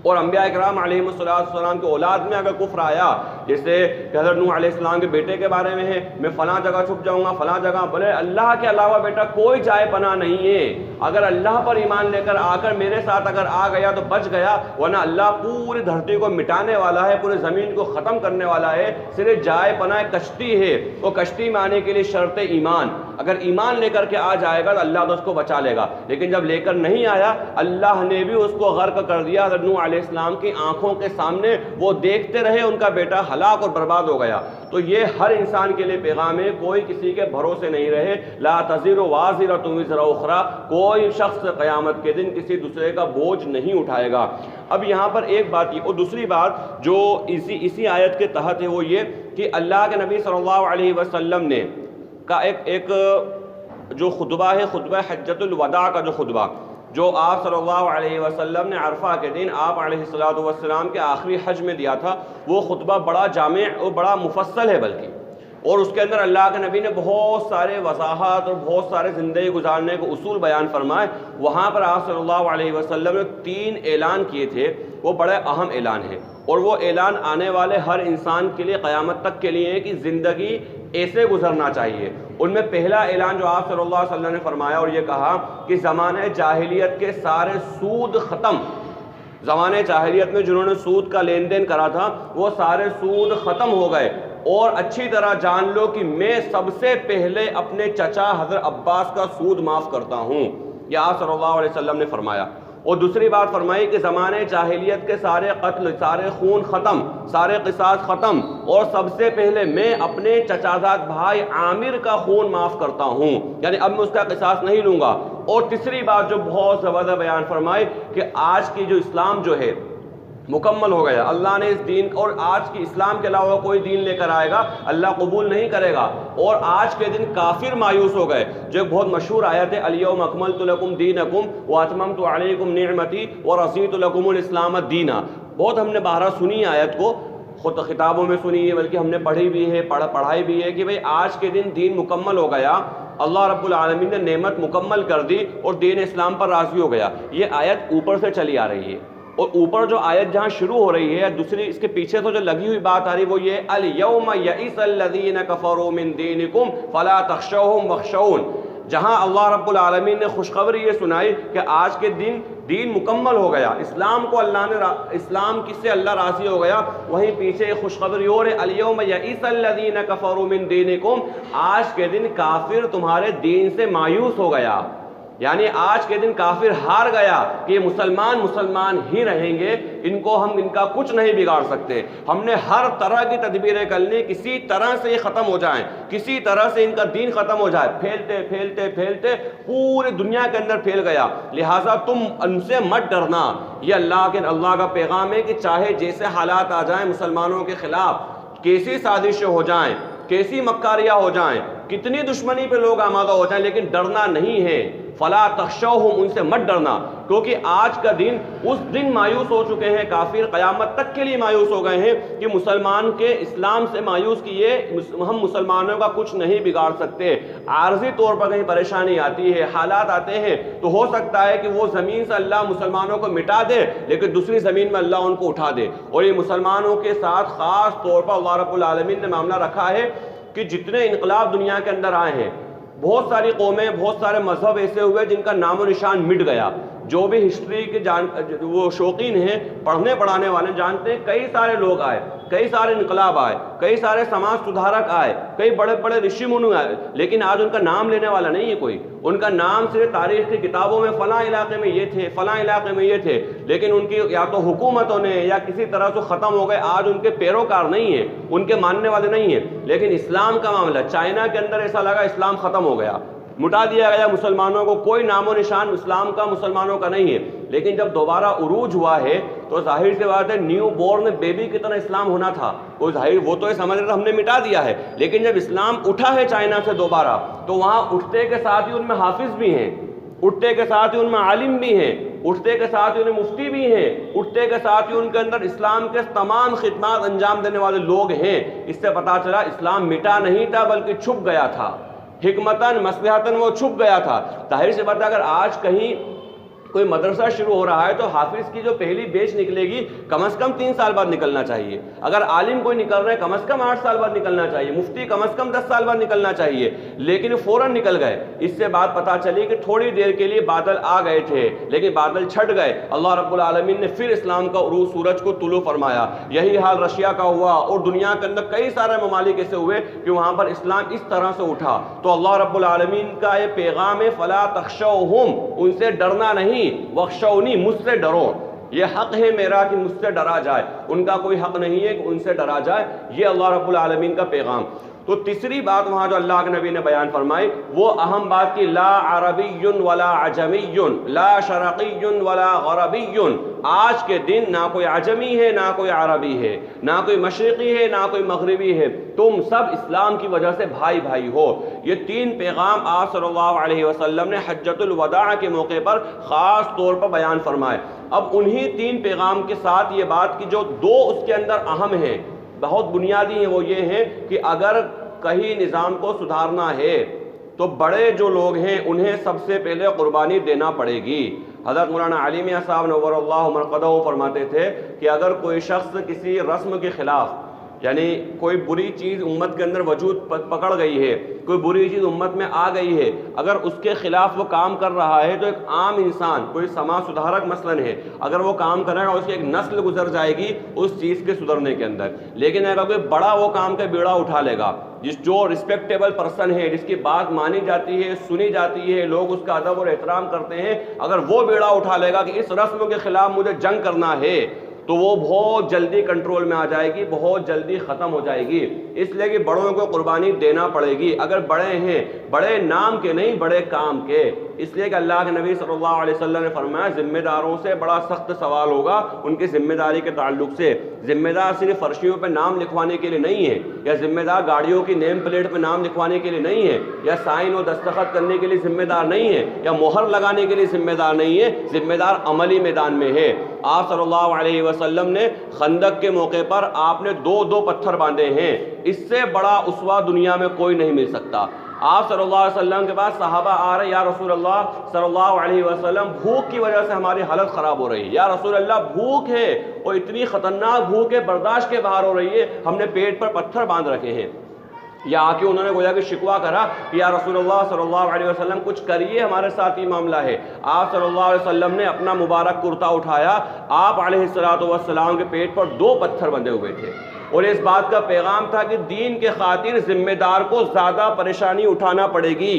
اور انبیاء اکرام علیہم السلام کے اولاد میں اگر کفر آیا، جیسے کہ حضرت نوح علیہ السلام کے بیٹے کے بارے میں ہے، میں فلاں جگہ چھپ جاؤں گا، فلاں جگہ، بولے اللہ کے علاوہ بیٹا کوئی جائے پناہ نہیں ہے، اگر اللہ پر ایمان لے کر آ کر میرے ساتھ اگر آ گیا تو بچ گیا، ورنہ اللہ پوری دھرتی کو مٹانے والا ہے، پورے زمین کو ختم کرنے والا ہے، صرف جائے پناہ کشتی ہے، وہ کشتی میں آنے کے لیے شرط ایمان، اگر ایمان لے کر کے آ جائے گا تو اللہ تو اس کو بچا لے گا، لیکن جب لے کر نہیں آیا اللہ نے بھی اس کو غرق کر دیا۔ حضرت نوح علیہ السلام کی آنکھوں کے سامنے وہ دیکھتے رہے، ان کا بیٹا ہلاک اور برباد ہو گیا۔ تو یہ ہر انسان کے لیے پیغام ہے، کوئی کسی کے بھروسے نہیں رہے، لا تزر وازرۃ وزر اخری، کوئی شخص قیامت کے دن کسی دوسرے کا بوجھ نہیں اٹھائے گا۔ اب یہاں پر ایک بات یہ، اور دوسری بات جو اسی آیت کے تحت ہے وہ یہ کہ اللہ کے نبی صلی اللہ علیہ وسلم نے کا ایک جو خطبہ ہے، خطبہ حجۃ الوداع کا جو خطبہ جو آپ صلی اللہ علیہ وسلم نے عرفہ کے دن آپ علیہ السلام کے آخری حج میں دیا تھا، وہ خطبہ بڑا جامع اور بڑا مفصل ہے بلکہ، اور اس کے اندر اللہ کے نبی نے بہت سارے وضاحت اور بہت سارے زندگی گزارنے کے اصول بیان فرمائے۔ وہاں پر آپ صلی اللہ علیہ وسلم نے 3 اعلان کیے تھے، وہ بڑے اہم اعلان ہیں، اور وہ اعلان آنے والے ہر انسان کے لیے قیامت تک کے لیے ہے کہ زندگی ایسے گزرنا چاہیے۔ ان میں پہلا اعلان جو آپ صلی اللہ علیہ وسلم نے فرمایا اور یہ کہا کہ زمانہ جاہلیت کے سارے سود ختم، زمانہ جاہلیت میں جنہوں نے سود کا لین دین کرا تھا وہ سارے سود ختم ہو گئے، اور اچھی طرح جان لو کہ میں سب سے پہلے اپنے چچا حضرت عباس کا سود معاف کرتا ہوں، یہ آپ صلی اللہ علیہ وسلم نے فرمایا۔ اور دوسری بات فرمائی کہ زمانہ جاہلیت کے سارے قتل، سارے خون ختم، سارے قصاص ختم، اور سب سے پہلے میں اپنے چچازاد بھائی عامر کا خون معاف کرتا ہوں، یعنی اب میں اس کا قصاص نہیں لوں گا۔ اور تیسری بات جو بہت زبردست بیان فرمائی کہ آج کی جو اسلام جو ہے مکمل ہو گیا، اللہ نے اس دین، اور آج کی اسلام کے علاوہ کوئی دین لے کر آئے گا اللہ قبول نہیں کرے گا، اور آج کے دن کافر مایوس ہو گئے۔ جو ایک بہت مشہور آیت ہے، الیوم اکملت لکم دینکم واتممت علیکم نعمتی ورضیت لکم الاسلام دینا، بہت ہم نے بارہ سنی آیت کو، خود کتابوں میں سنی ہے بلکہ ہم نے پڑھی بھی ہے، پڑھائی بھی ہے کہ بھئی آج کے دن دین مکمل ہو گیا، اللہ رب العالمین نے نعمت مکمل کر دی اور دین اسلام پر راضی ہو گیا۔ یہ آیت اوپر سے چلی آ رہی ہے، اور اوپر جو آیت جہاں شروع ہو رہی ہے دوسری اس کے پیچھے تو جو لگی ہوئی بات آ رہی وہ یہ الیوم یئس الذین کفروا من دینکم فلا تخشوہم واخشون، جہاں اللہ رب العالمین نے خوشخبری یہ سنائی کہ آج کے دن دین مکمل ہو گیا، اسلام کو اللہ نے اسلام کس سے اللہ راضی ہو گیا، وہیں پیچھے ایک خوشخبری اور ہے الیوم یئس الذین کفروا من دینکم، آج کے دن کافر تمہارے دین سے مایوس ہو گیا، یعنی آج کے دن کافر ہار گیا کہ یہ مسلمان ہی رہیں گے، ان کا کچھ نہیں بگاڑ سکتے، ہم نے ہر طرح کی تدبیریں کر لی، کسی طرح سے یہ ختم ہو جائیں، کسی طرح سے ان کا دین ختم ہو جائے، پھیلتے پورے دنیا کے اندر پھیل گیا، لہٰذا تم ان سے مت ڈرنا۔ یہ اللہ کا پیغام ہے کہ چاہے جیسے حالات آ جائیں مسلمانوں کے خلاف، کیسی سازشیں ہو جائیں، کیسی مکاریاں ہو جائیں، کتنی دشمنی پہ لوگ آمادہ ہو جائیں، لیکن ڈرنا نہیں ہے، فلا تخشوہم، ان سے مت ڈرنا، کیونکہ آج کا دن اس دن مایوس ہو چکے ہیں کافر، قیامت تک کے لیے مایوس ہو گئے ہیں کہ مسلمان کے اسلام سے مایوس کیے، ہم مسلمانوں کا کچھ نہیں بگاڑ سکتے، عارضی طور پر کہیں پریشانی آتی ہے، حالات آتے ہیں تو ہو سکتا ہے کہ وہ زمین سے اللہ مسلمانوں کو مٹا دے لیکن دوسری زمین میں اللہ ان کو اٹھا دے، اور یہ مسلمانوں کے ساتھ خاص طور پر اللہ رب العالمین نے معاملہ رکھا ہے کہ جتنے انقلاب دنیا کے اندر آئے ہیں، بہت ساری قومیں، بہت سارے مذہب ایسے ہوئے جن کا نام و نشان مٹ گیا، جو بھی ہسٹری کے وہ شوقین ہیں، پڑھنے پڑھانے والے جانتے ہیں کئی سارے لوگ آئے، کئی سارے انقلاب آئے، کئی سارے سماج سدھارک آئے، کئی بڑے بڑے رشی منو آئے، لیکن آج ان کا نام لینے والا نہیں ہے کوئی، ان کا نام صرف تاریخ کی کتابوں میں فلاں علاقے میں یہ تھے، فلاں علاقے میں یہ تھے، لیکن ان کی یا تو حکومتوں نے یا کسی طرح سے ختم ہو گئے، آج ان کے پیروکار نہیں ہیں، ان کے ماننے والے نہیں ہیں۔ لیکن اسلام کا معاملہ، چائنا کے اندر ایسا لگا اسلام ختم ہو گیا، مٹا دیا گیا مسلمانوں کو، کوئی نام و نشان اسلام کا مسلمانوں کا نہیں ہے، لیکن جب دوبارہ عروج ہوا ہے تو ظاہر سی بات ہے نیو بورن بیبی کی طرح اسلام ہونا تھا، کوئی ظاہر وہ تو یہ سمجھ رہا ہم نے مٹا دیا ہے، لیکن جب اسلام اٹھا ہے چائنا سے دوبارہ تو وہاں اٹھتے کے ساتھ ہی ان میں حافظ بھی ہیں، اٹھتے کے ساتھ ہی ان میں عالم بھی ہیں، اٹھتے کے ساتھ ہی ان میں مفتی بھی ہیں، اٹھتے کے ساتھ ہی ان کے اندر اسلام کے تمام خدمات انجام دینے والے لوگ ہیں۔ اس سے پتہ چلا اسلام مٹا نہیں تھا بلکہ چھپ گیا تھا، حکمتاً مصلحتاً وہ چھپ گیا تھا۔ ظاہر سی بات ہے اگر آج کہیں کوئی مدرسہ شروع ہو رہا ہے تو حافظ کی جو پہلی بیچ نکلے گی کم از کم 3 سال بعد نکلنا چاہیے، اگر عالم کوئی نکل رہا ہے کم از کم 8 سال بعد نکلنا چاہیے، مفتی کم از کم 10 سال بعد نکلنا چاہیے، لیکن فوراً نکل گئے۔ اس سے بات پتہ چلی کہ تھوڑی دیر کے لیے بادل آ گئے تھے لیکن بادل چھٹ گئے، اللہ رب العالمین نے پھر اسلام کا عروج سورج کو طلوع فرمایا۔ یہی حال رشیا کا ہوا اور دنیا کے اندر کئی سارے ممالک ایسے ہوئے کہ وہاں پر اسلام اس طرح سے اٹھا۔ تو اللہ رب العالمین کا یہ پیغام ہے فلا تخشوہم، ان سے ڈرنا نہیں، وخشونی، مجھ سے ڈرو، یہ حق ہے میرا کہ مجھ سے ڈرا جائے، ان کا کوئی حق نہیں ہے کہ ان سے ڈرا جائے، یہ اللہ رب العالمین کا پیغام۔ تو تیسری بات وہاں جو اللہ کے نبی نے بیان فرمائی وہ اہم بات کی لا عربی ولا عجمی لا شرقی ولا غربی، آج کے دن نہ کوئی عجمی ہے نہ کوئی عربی ہے، نہ کوئی مشرقی ہے نہ کوئی مغربی ہے، تم سب اسلام کی وجہ سے بھائی بھائی ہو۔ یہ 3 پیغام آپ صلی اللہ علیہ وسلم نے حجۃ الوداع کے موقع پر خاص طور پر بیان فرمائے۔ اب انہی 3 پیغام کے ساتھ یہ بات کی جو 2 اس کے اندر اہم ہیں، بہت بنیادی ہیں، وہ یہ ہیں کہ اگر کہیں نظام کو سدھارنا ہے تو بڑے جو لوگ ہیں انہیں سب سے پہلے قربانی دینا پڑے گی۔ حضرت مولانا علی میاں صاحب نور اللہ مرقدہ فرماتے تھے کہ اگر کوئی شخص کسی رسم کے خلاف، یعنی کوئی بری چیز امت کے اندر وجود پکڑ گئی ہے، کوئی بری چیز امت میں آ گئی ہے، اگر اس کے خلاف وہ کام کر رہا ہے تو ایک عام انسان، کوئی سماج سدھارک مثلاً ہے، اگر وہ کام کرے گا اس کی ایک نسل گزر جائے گی اس چیز کے سدھرنے کے اندر، لیکن اگر کوئی بڑا وہ کام کا بیڑا اٹھا لے گا، جو رسپیکٹیبل پرسن ہے، جس کی بات مانی جاتی ہے، سنی جاتی ہے، لوگ اس کا ادب اور احترام کرتے ہیں، اگر وہ بیڑا اٹھا لے گا کہ اس رسم کے خلاف مجھے جنگ کرنا ہے تو وہ بہت جلدی کنٹرول میں آ جائے گی، بہت جلدی ختم ہو جائے گی۔ اس لیے کہ بڑوں کو قربانی دینا پڑے گی، اگر بڑے ہیں، بڑے نام کے نہیں بڑے کام کے، اس لیے کہ اللہ کے نبی صلی اللہ علیہ وسلم نے فرمایا ذمہ داروں سے بڑا سخت سوال ہوگا ان کی ذمہ داری کے تعلق سے۔ ذمہ دار صرف فرشیوں پہ نام لکھوانے کے لیے نہیں ہے، یا ذمہ دار گاڑیوں کی نیم پلیٹ پہ نام لکھوانے کے لیے نہیں ہے، یا سائن و دستخط کرنے کے لیے ذمہ دار نہیں ہے، یا مہر لگانے کے لیے ذمہ دار نہیں ہے، ذمہ دار عملی میدان میں ہے۔ آپ صلی اللہ علیہ وسلم نے خندق کے موقع پر آپ نے 2 پتھر باندھے ہیں، اس سے بڑا اسوہ دنیا میں کوئی نہیں مل سکتا۔ آپ صلی اللہ علیہ وسلم کے پاس صحابہ آ رہے، یا رسول اللہ صلی اللہ علیہ وسلم بھوک کی وجہ سے ہماری حالت خراب ہو رہی ہے، یا رسول اللہ بھوک ہے اور اتنی خطرناک بھوک ہے برداشت کے باہر ہو رہی ہے، ہم نے پیٹ پر پتھر باندھ رکھے ہیں. یا آ کے انہوں نے گویا کہ شکوہ کرا کہ یا رسول اللہ صلی اللہ علیہ وسلم کچھ کریے، ہمارے ساتھ یہ معاملہ ہے. آپ صلی اللہ علیہ وسلم نے اپنا مبارک کرتا اٹھایا، آپ علیہ السلام کے پیٹ پر 2 پتھر بندھے ہوئے تھے، اور اس بات کا پیغام تھا کہ دین کے خاطر ذمہ دار کو زیادہ پریشانی اٹھانا پڑے گی.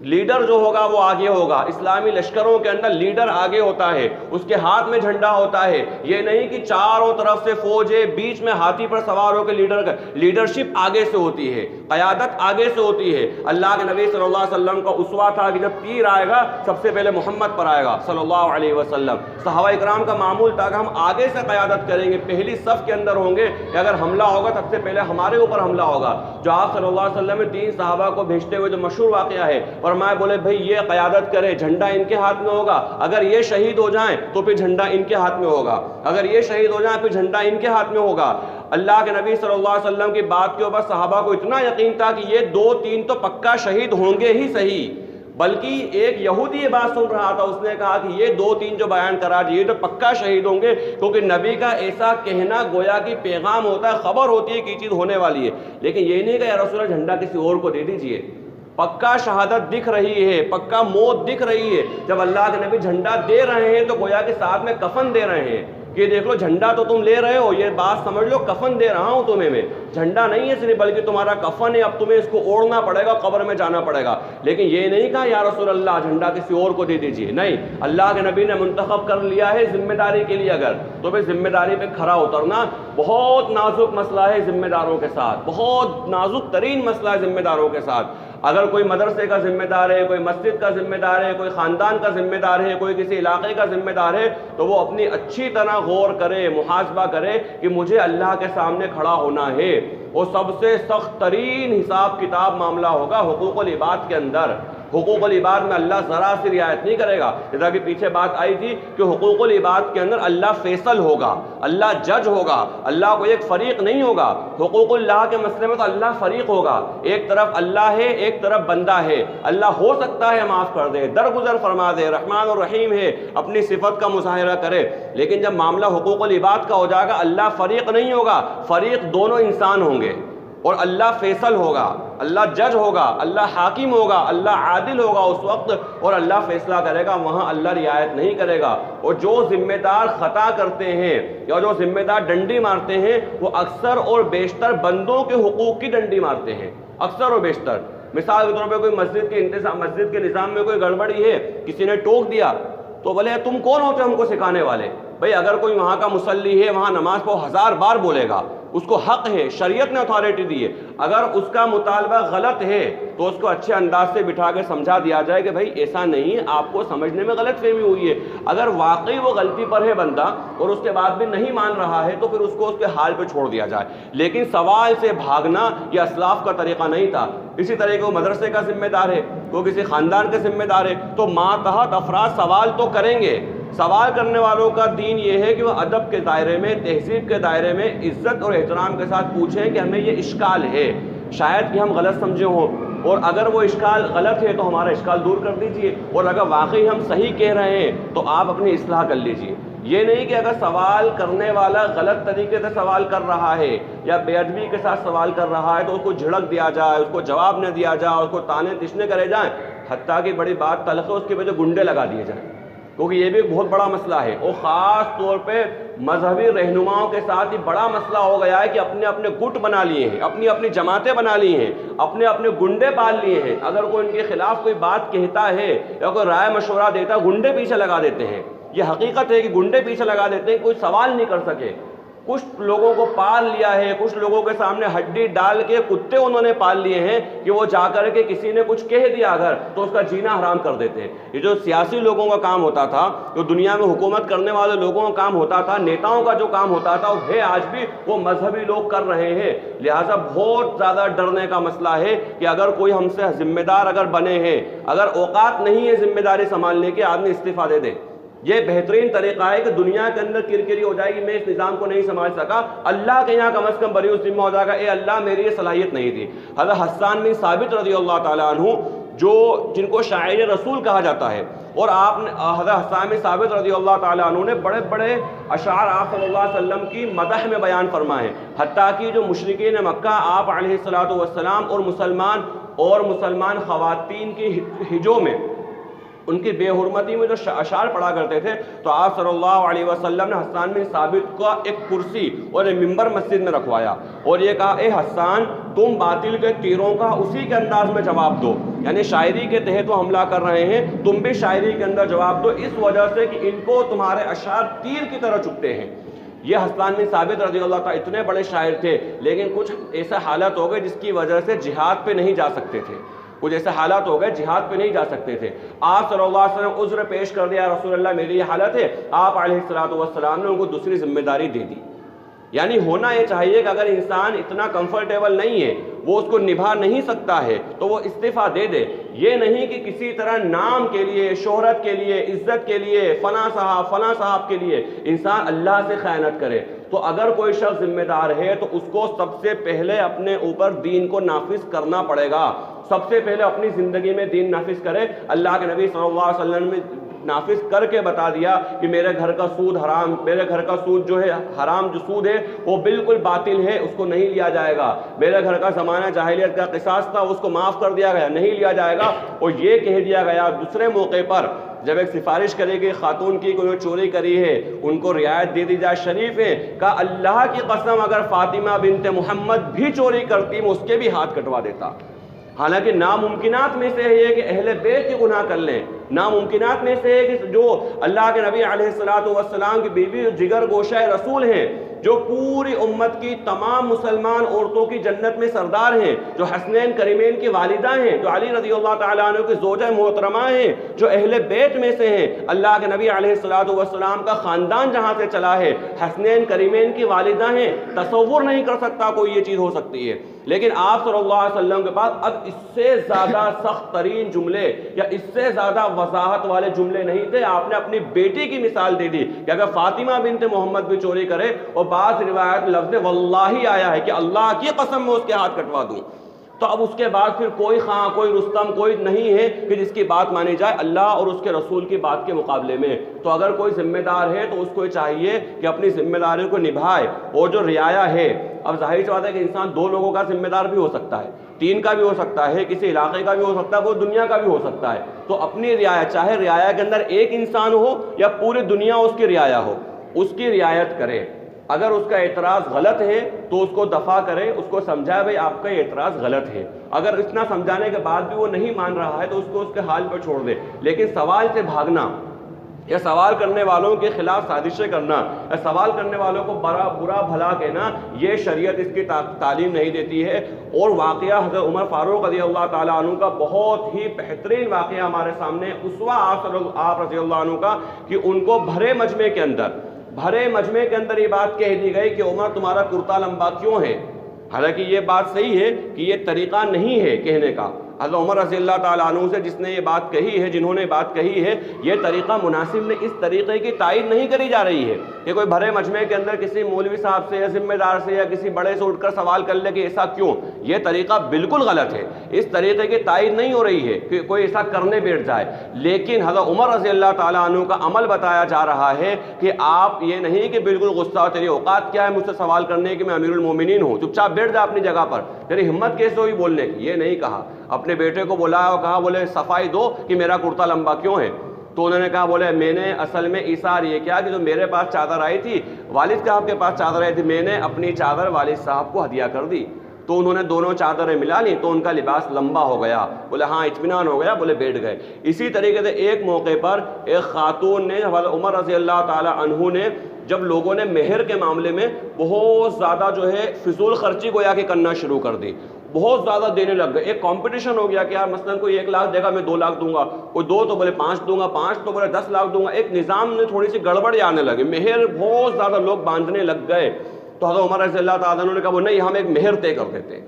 لیڈر جو ہوگا وہ آگے ہوگا. اسلامی لشکروں کے اندر لیڈر آگے ہوتا ہے، اس کے ہاتھ میں جھنڈا ہوتا ہے. یہ نہیں کہ چاروں طرف سے فوج ہے، بیچ میں ہاتھی پر سوار ہو کے لیڈرشپ آگے سے ہوتی ہے، قیادت آگے سے ہوتی ہے. اللہ کے نبی صلی اللہ علیہ وسلم کا اسوہ تھا کہ جب تیر آئے گا سب سے پہلے محمد پر آئے گا صلی اللہ علیہ وسلم. صحابہ اکرام کا معمول تھا کہ ہم آگے سے قیادت کریں گے، پہلی صف کے اندر ہوں گے کہ اگر حملہ ہوگا سب سے پہلے ہمارے اوپر حملہ ہوگا. جو آپ صلی اللہ علیہ وسلم نے 3 صحابہ کو بھیجتے ہوئے جو مشہور واقعہ ہے، فرمایا بولے بھائی یہ قیادت کرے، جھنڈا ان کے ہاتھ میں ہوگا، اگر یہ شہید ہو جائیں تو پھر جھنڈا ان کے ہاتھ میں ہوگا، اگر یہ شہید ہو جائیں پھر جھنڈا ان کے ہاتھ میں ہوگا. اللہ کے نبی صلی اللہ علیہ وسلم کی بات کے اوپر صحابہ کو اتنا یقین تھا کہ یہ 2-3 تو پکا شہید ہوں گے ہی صحیح. بلکہ ایک یہودی یہ بات سن رہا تھا، اس نے کہا کہ یہ 2-3 جو بیان کرا یہ تو پکا شہید ہوں گے، کیونکہ نبی کا ایسا کہنا گویا کہ پیغام ہوتا ہے، خبر ہوتی ہے کہ یہ چیز ہونے والی ہے. لیکن یہ نہیں کہ یا رسول اللہ جھنڈا کسی اور کو دے دیجئے. پکا شہادت دکھ رہی ہے، پکا موت دکھ رہی ہے. جب اللہ کے نبی جھنڈا دے رہے ہیں تو گویا کہ ساتھ میں کفن دے رہے ہیں کہ دیکھ لو جھنڈا تو تم لے رہے ہو، یہ بات سمجھ لو کفن دے رہا ہوں تمہیں میں. جھنڈا نہیں ہے صرف، بلکہ تمہارا کفن ہے، اب تمہیں اس کو اوڑھنا پڑے گا، قبر میں جانا پڑے گا. لیکن یہ نہیں کہا یا رسول اللہ جھنڈا کسی اور کو دے دیجیے، نہیں. اللہ کے نبی نے منتخب کر لیا ہے ذمہ داری کے لیے، اگر تو پھر ذمہ داری پہ کھڑا اترنا. بہت نازک مسئلہ ہے ذمہ داروں کے ساتھ، بہت نازک ترین مسئلہ ہے ذمہ داروں کے ساتھ. اگر کوئی مدرسے کا ذمہ دار ہے، کوئی مسجد کا ذمہ دار ہے، کوئی خاندان کا ذمہ دار ہے، کوئی کسی علاقے کا ذمہ دار ہے، تو وہ اپنی اچھی طرح غور کرے، محاسبہ کرے کہ مجھے اللہ کے سامنے کھڑا ہونا ہے. وہ سب سے سخت ترین حساب کتاب معاملہ ہوگا حقوق العباد کے اندر. حقوق العباد میں اللہ ذرا سی رعایت نہیں کرے گا. جیسا کہ پیچھے بات آئی تھی کہ حقوق العباد کے اندر اللہ فیصل ہوگا، اللہ جج ہوگا، اللہ کو ایک فریق نہیں ہوگا. حقوق اللہ کے مسئلے میں تو اللہ فریق ہوگا، ایک طرف اللہ ہے ایک طرف بندہ ہے. اللہ ہو سکتا ہے معاف کر دے، درگزر فرما دے، رحمان الرحیم ہے، اپنی صفت کا مظاہرہ کرے. لیکن جب معاملہ حقوق العباد کا ہو جائے گا اللہ فریق نہیں ہوگا، فریق دونوں انسان ہوں گے، اور اللہ فیصل ہوگا، اللہ جج ہوگا، اللہ حاکم ہوگا، اللہ عادل ہوگا اس وقت، اور اللہ فیصلہ کرے گا. وہاں اللہ رعایت نہیں کرے گا. اور جو ذمہ دار خطا کرتے ہیں یا جو ذمہ دار ڈنڈی مارتے ہیں وہ اکثر اور بیشتر بندوں کے حقوق کی ڈنڈی مارتے ہیں، اکثر اور بیشتر. مثال کے طور پہ کوئی مسجد کے نظام میں کوئی گڑبڑی ہے، کسی نے ٹوک دیا تو بولے تم کون ہوتے ہم کو سکھانے والے؟ بھئی اگر کوئی وہاں کا مصلی ہے، وہاں نماز کو 1000 بار بولے گا، اس کو حق ہے، شریعت نے اتھارٹی دی ہے. اگر اس کا مطالبہ غلط ہے تو اس کو اچھے انداز سے بٹھا کے سمجھا دیا جائے کہ بھائی ایسا نہیں، آپ کو سمجھنے میں غلط فہمی ہوئی ہے. اگر واقعی وہ غلطی پر ہے بندہ اور اس کے بعد بھی نہیں مان رہا ہے تو پھر اس کو اس کے حال پہ چھوڑ دیا جائے. لیکن سوال سے بھاگنا یہ اسلاف کا طریقہ نہیں تھا. اسی طرح کو مدرسے کا ذمہ دار ہے، کوئی کسی خاندان کا ذمہ دار ہے، تو ماتحت افراد سوال تو کریں گے. سوال کرنے والوں کا دین یہ ہے کہ وہ ادب کے دائرے میں، تہذیب کے دائرے میں عزت اور احترام کے ساتھ پوچھیں کہ ہمیں یہ اشکال ہے، شاید کہ ہم غلط سمجھے ہوں، اور اگر وہ اشکال غلط ہے تو ہمارا اشکال دور کر دیجئے، اور اگر واقعی ہم صحیح کہہ رہے ہیں تو آپ اپنی اصلاح کر لیجئے. یہ نہیں کہ اگر سوال کرنے والا غلط طریقے سے سوال کر رہا ہے یا بے ادبی کے ساتھ سوال کر رہا ہے تو اس کو جھڑک دیا جائے، اس کو جواب نہ دیا جائے، اس کو تانے تشنے کرے جائیں. حتیٰ کہ بڑی بات تلخ ہے اس کی وجہ گنڈے لگا دیے جائیں، کیونکہ یہ بھی ایک بہت بڑا مسئلہ ہے. اور خاص طور پہ مذہبی رہنماؤں کے ساتھ یہ بڑا مسئلہ ہو گیا ہے کہ اپنے اپنے گٹ بنا لیے ہیں، اپنی اپنی جماعتیں بنا لی ہیں، اپنے اپنے گنڈے پال لیے ہیں. اگر کوئی ان کے خلاف کوئی بات کہتا ہے یا کوئی رائے مشورہ دیتا ہے گنڈے پیچھے لگا دیتے ہیں. یہ حقیقت ہے کہ گنڈے پیچھے لگا دیتے ہیں، کوئی سوال نہیں کر سکے. کچھ لوگوں کو پال لیا ہے، کچھ لوگوں کے سامنے ہڈی ڈال کے کتے انہوں نے پال لیے ہیں کہ وہ جا کر کے کسی نے کچھ کہہ دیا اگر تو اس کا جینا حرام کر دیتے ہیں. یہ جو سیاسی لوگوں کا کام ہوتا تھا، جو دنیا میں حکومت کرنے والے لوگوں کا کام ہوتا تھا، نیتاؤں کا جو کام ہوتا تھا، وہ ہے آج بھی وہ مذہبی لوگ کر رہے ہیں. لہٰذا بہت زیادہ ڈرنے کا مسئلہ ہے کہ اگر کوئی ہم سے ذمہ دار اگر بنے ہیں، اگر اوقات نہیں ہے ذمہ داری سنبھالنے کے، آدمی استعفیٰ دے دے. یہ بہترین طریقہ ہے کہ دنیا کے اندر کرکری ہو جائے گی، میں اس نظام کو نہیں سنبھال سکا، اللہ کے یہاں کم از کم بری ذمہ ہو جائے گا، اے اللہ میری یہ صلاحیت نہیں تھی۔ حضرت حسان بن ثابت رضی اللہ تعالیٰ عنہ جن کو شاعر رسول کہا جاتا ہے، اور آپ نے حضرت حسان بن ثابت رضی اللہ تعالیٰ عنہ نے بڑے بڑے اشعار آپ صلی اللہ علیہ وسلم کی مدح میں بیان فرمائے ہیں، حتیٰ کہ جو مشرکین مکہ آپ علیہ السلام اور مسلمان خواتین کی ہجوں میں ان کی بے حرمتی میں جو اشعار پڑھا کرتے تھے، تو آپ صلی اللہ علیہ وسلم نے حسان بن ثابت کا ایک کرسی اور ایک ممبر مسجد میں رکھوایا اور یہ کہا، اے حسان تم باطل کے تیروں کا اسی کے انداز میں جواب دو، یعنی شاعری کے تحت وہ حملہ کر رہے ہیں، تم بھی شاعری کے اندر جواب دو، اس وجہ سے کہ ان کو تمہارے اشعار تیر کی طرح چبھتے ہیں۔ یہ حسان بن ثابت رضی اللہ تعالیٰ اتنے بڑے شاعر تھے، لیکن کچھ ایسا حالت ہو گئے جس کی وجہ سے جہاد پہ نہیں جا سکتے تھے، کچھ ایسے حالات ہو گئے جہاد پہ نہیں جا سکتے تھے۔ آپ صلی اللہ علیہ وسلم عذر پیش کر دیا، رسول اللہ میری یہ حالت ہے، آپ علیہ السلام نے ان کو دوسری ذمہ داری دے دی۔ یعنی ہونا یہ چاہیے کہ اگر انسان اتنا کمفرٹیبل نہیں ہے، وہ اس کو نبھا نہیں سکتا ہے، تو وہ استعفیٰ دے دے، یہ نہیں کہ کسی طرح نام کے لیے، شہرت کے لیے، عزت کے لیے، فلاں صاحب کے لیے انسان اللہ سے خیانت کرے۔ تو اگر کوئی شخص ذمہ دار ہے تو اس کو سب سے پہلے اپنے اوپر دین کو نافذ کرنا پڑے گا، سب سے پہلے اپنی زندگی میں دین نافذ کرے۔ اللہ کے نبی صلی اللہ علیہ وسلم نے نافذ کر کے بتا دیا کہ میرے گھر کا سود حرام، میرے گھر کا سود جو ہے حرام، جو سود ہے وہ بالکل باطل ہے، اس کو نہیں لیا جائے گا۔ میرے گھر کا زمانہ جاہلیت کا قصاص تھا، اس کو معاف کر دیا گیا، نہیں لیا جائے گا۔ اور یہ کہہ دیا گیا دوسرے موقع پر جب ایک سفارش کرے گی خاتون کی کوئی چوری کری ہے، ان کو رعایت دے دی جائے، شریف ہے، کہا اللہ کی قسم اگر فاطمہ بنت محمد بھی چوری کرتی میں اس کے بھی ہاتھ کٹوا دیتا۔ حالانکہ ناممکنات میں سے ہے کہ اہل بیت کی گناہ کر لیں، ناممکنات میں سے ہے کہ جو اللہ کے نبی علیہ السلام کی بیوی جگر گوشہ رسول ہیں، جو پوری امت کی تمام مسلمان عورتوں کی جنت میں سردار ہیں، جو حسنین کریمین کی والدہ ہیں، جو علی رضی اللہ تعالیٰ عنہ کی زوجہ محترمہ ہیں، جو اہل بیت میں سے ہیں، اللہ کے نبی علیہ السلام کا خاندان جہاں سے چلا ہے، حسنین کریمین کی والدہ ہیں، تصور نہیں کر سکتا کوئی یہ چیز ہو سکتی ہے۔ لیکن آپ صلی اللہ علیہ وسلم کے پاس اب اس سے زیادہ سخت ترین جملے یا اس سے زیادہ وضاحت والے جملے نہیں تھے۔ آپ نے اپنی بیٹی کی مثال دے دی کہ اگر فاطمہ بنت محمد بھی چوری کرے، اور بعض روایت لفظ واللہ آیا ہے کہ اللہ کی قسم میں اس کے ہاتھ کٹوا دوں، تو اب اس کے بعد پھر کوئی خاں، کوئی رستم، کوئی نہیں ہے کہ جس کی بات مانی جائے اللہ اور اس کے رسول کی بات کے مقابلے میں۔ تو اگر کوئی ذمہ دار ہے تو اس کو چاہیے کہ اپنی ذمہ داری کو نبھائے، اور جو رعایا ہے، اب ظاہر سی بات ہے کہ انسان 2 لوگوں کا ذمہ دار بھی ہو سکتا ہے، 3 کا بھی ہو سکتا ہے، کسی علاقے کا بھی ہو سکتا ہے، وہ دنیا کا بھی ہو سکتا ہے۔ تو اپنی رعایا، چاہے رعایا کے اندر ایک انسان ہو یا پوری دنیا اس کی رعایا ہو، اس کی رعایت کرے۔ اگر اس کا اعتراض غلط ہے تو اس کو دفع کرے، اس کو سمجھائے بھائی آپ کا اعتراض غلط ہے۔ اگر اتنا سمجھانے کے بعد بھی وہ نہیں مان رہا ہے تو اس کو اس کے حال پہ چھوڑ دے۔ لیکن سوال سے بھاگنا یا سوال کرنے والوں کے خلاف سازشیں کرنا یا سوال کرنے والوں کو برا بھلا کہنا، یہ شریعت اس کی تعلیم نہیں دیتی ہے۔ اور واقعہ حضرت عمر فاروق رضی اللہ تعالیٰ عنہ کا بہت ہی بہترین واقعہ ہمارے سامنے، اسوہ آپ رضی اللہ عنہ کا، کہ ان کو بھرے مجمع کے اندر یہ بات کہہ دی گئی کہ عمر تمہارا کرتا لمبا کیوں ہے؟ حالانکہ یہ بات صحیح ہے کہ یہ طریقہ نہیں ہے کہنے کا۔ حضرت عمر رضی اللہ تعالیٰ عنہ سے جس نے یہ بات کہی ہے، جنہوں نے بات کہی ہے، یہ طریقہ مناسب نہیں، اس طریقے کی تائید نہیں کری جا رہی ہے کہ کوئی بھرے مجمع کے اندر کسی مولوی صاحب سے یا ذمہ دار سے یا کسی بڑے سے اٹھ کر سوال کر لے کہ ایسا کیوں۔ یہ طریقہ بالکل غلط ہے، اس طریقے کی تائید نہیں ہو رہی ہے کہ کوئی ایسا کرنے بیٹھ جائے۔ لیکن حضرت عمر رضی اللہ تعالیٰ عنہ کا عمل بتایا جا رہا ہے کہ آپ یہ نہیں کہ بالکل غصہ ہو، تیری اوقات کیا ہے مجھ سے سوال کرنے کی، میں امیر المومنین ہوں، چپ چاپ بیٹھ جا اپنی جگہ پر، تیری ہمت کیسے ہوئی بولنے کی؟ یہ نہیں کہا۔ اپنے بیٹے کو بلایا اور کہا، بولے صفائی دو کہ میرا کرتا لمبا کیوں ہے؟ تو انہوں نے کہا، بولے میں نے اصل میں ایثار یہ کیا کہ جو میرے پاس چادر آئی تھی، والد صاحب کے پاس چادر آئی تھی، میں نے اپنی چادر والد صاحب کو ہدیہ کر دی، تو انہوں نے دونوں چادریں ملا لی تو ان کا لباس لمبا ہو گیا۔ بولے ہاں اطمینان ہو گیا، بولے بیٹھ گئے۔ اسی طریقے سے ایک موقع پر ایک خاتون نے، عمر رضی اللہ تعالی عنہ نے، جب لوگوں نے مہر کے معاملے میں بہت زیادہ جو ہے فضول خرچی گویا کہ کرنا شروع کر دی، بہت زیادہ دینے لگ گئے، ایک کمپٹیشن ہو گیا کہ یار مثلا کوئی 1 لاکھ دے گا میں 2 لاکھ دوں گا، کوئی 2 تو بولے 5 دوں گا، 5 تو بولے 10 لاکھ دوں گا، ایک نظام میں تھوڑی سی گڑبڑ آنے لگے، مہر بہت زیادہ لوگ باندھنے لگ گئے۔ تو حضرت عمر رضی اللہ تعالیٰ عنہ نے کہا وہ نہیں، ہم ایک مہر طے کر دیتے،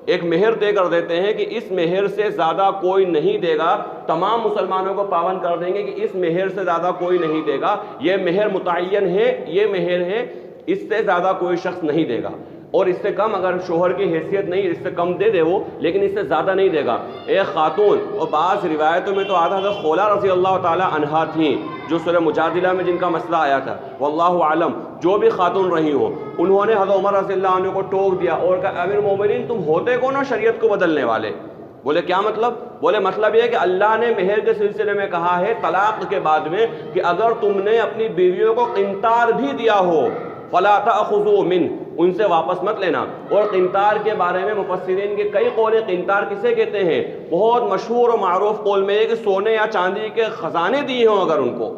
ایک مہر طے کر دیتے ہیں کہ اس مہر سے زیادہ کوئی نہیں دے گا، تمام مسلمانوں کو پابند کر دیں گے کہ اس مہر سے زیادہ کوئی نہیں دے گا، یہ مہر متعین ہے، یہ مہر ہے، اس سے زیادہ کوئی شخص نہیں دے گا، اور اس سے کم اگر شوہر کی حیثیت نہیں، اس سے کم دے دے وہ، لیکن اس سے زیادہ نہیں دے گا۔ ایک خاتون، اور بعض روایتوں میں تو آدھا حضرت خولہ رضی اللہ تعالی عنہا تھیں جو سورہ مجادلہ میں جن کا مسئلہ آیا تھا، واللہ عالم، جو بھی خاتون رہی ہوں، انہوں نے حضرت عمر رضی اللہ عنہ کو ٹوک دیا اور کہا امیر مومنین تم ہوتے کون ہو شریعت کو بدلنے والے؟ بولے کیا مطلب؟ بولے مطلب یہ کہ اللہ نے مہر کے سلسلے میں کہا ہے طلاق کے بعد میں کہ اگر تم نے اپنی بیویوں کو قنطار بھی دیا ہو فلا تأخذوا منه، ان سے واپس مت لینا۔ اور قنطار کے بارے میں مفسرین کے کئی قول ہیں، قنطار کسے کہتے ہیں؟ بہت مشہور و معروف قول میں ہے کہ سونے یا چاندی کے خزانے دیے ہوں، اگر ان کو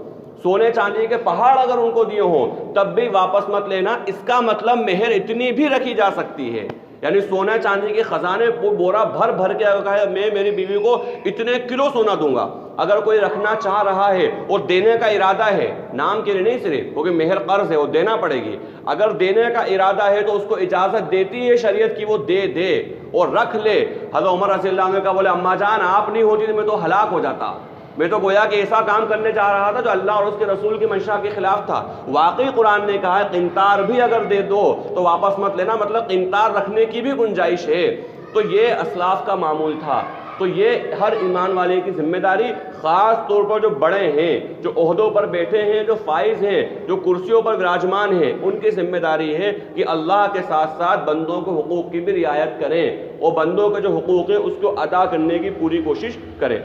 سونے چاندی کے پہاڑ اگر ان کو دیے ہوں تب بھی واپس مت لینا۔ اس کا مطلب مہر اتنی بھی رکھی جا سکتی ہے، یعنی سونے چاندی کے خزانے بورا بھر بھر کے اگر کہا میں میری بیوی کو اتنے کلو سونا دوں گا، اگر کوئی رکھنا چاہ رہا ہے اور دینے کا ارادہ ہے، نام کے لیے نہیں صرف، کیونکہ مہر قرض ہے وہ دینا پڑے گی، اگر دینے کا ارادہ ہے تو اس کو اجازت دیتی ہے شریعت کی وہ دے اور رکھ لے۔ حضرت عمر رضی اللہ عنہ کا بولے اماں جان آپ نہیں ہوتی تو میں تو ہلاک ہو جاتا، میں تو گویا کہ ایسا کام کرنے جا رہا تھا جو اللہ اور اس کے رسول کی منشا کے خلاف تھا۔ واقعی قرآن نے کہا ہے قنطار بھی اگر دے دو تو واپس مت لینا، مطلب قنطار رکھنے کی بھی گنجائش ہے۔ تو یہ اسلاف کا معمول تھا۔ تو یہ ہر ایمان والے کی ذمہ داری، خاص طور پر جو بڑے ہیں، جو عہدوں پر بیٹھے ہیں، جو فائز ہیں، جو کرسیوں پر وراجمان ہیں، ان کی ذمہ داری ہے کہ اللہ کے ساتھ ساتھ بندوں کے حقوق کی بھی رعایت کریں اور بندوں کے جو حقوق ہیں اس کو ادا کرنے کی پوری کوشش کریں۔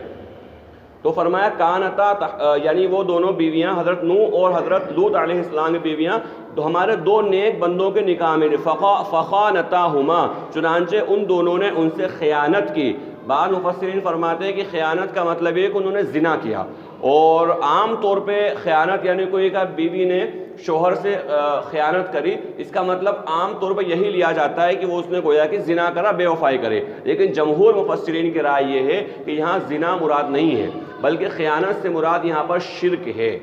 تو فرمایا کانتا، یعنی وہ دونوں بیویاں حضرت نوح اور حضرت لوط علیہ السلام کی بیویاں تو ہمارے دو نیک بندوں کے نکاح میں فخانتاہما، چنانچہ ان دونوں نے ان سے خیانت کی۔ بعض مفسرین فرماتے ہیں کہ خیانت کا مطلب یہ کہ انہوں نے زنا کیا، اور عام طور پہ خیانت یعنی کوئی کا بیوی نے شوہر سے خیانت کری، اس کا مطلب عام طور پہ یہی لیا جاتا ہے کہ وہ اس نے گویا کہ زنا کرا، بے وفائی کرے، لیکن جمہور مفسرین کی رائے یہ ہے کہ یہاں زنا مراد نہیں ہے، بلکہ خیانت سے مراد یہاں پر شرک ہے۔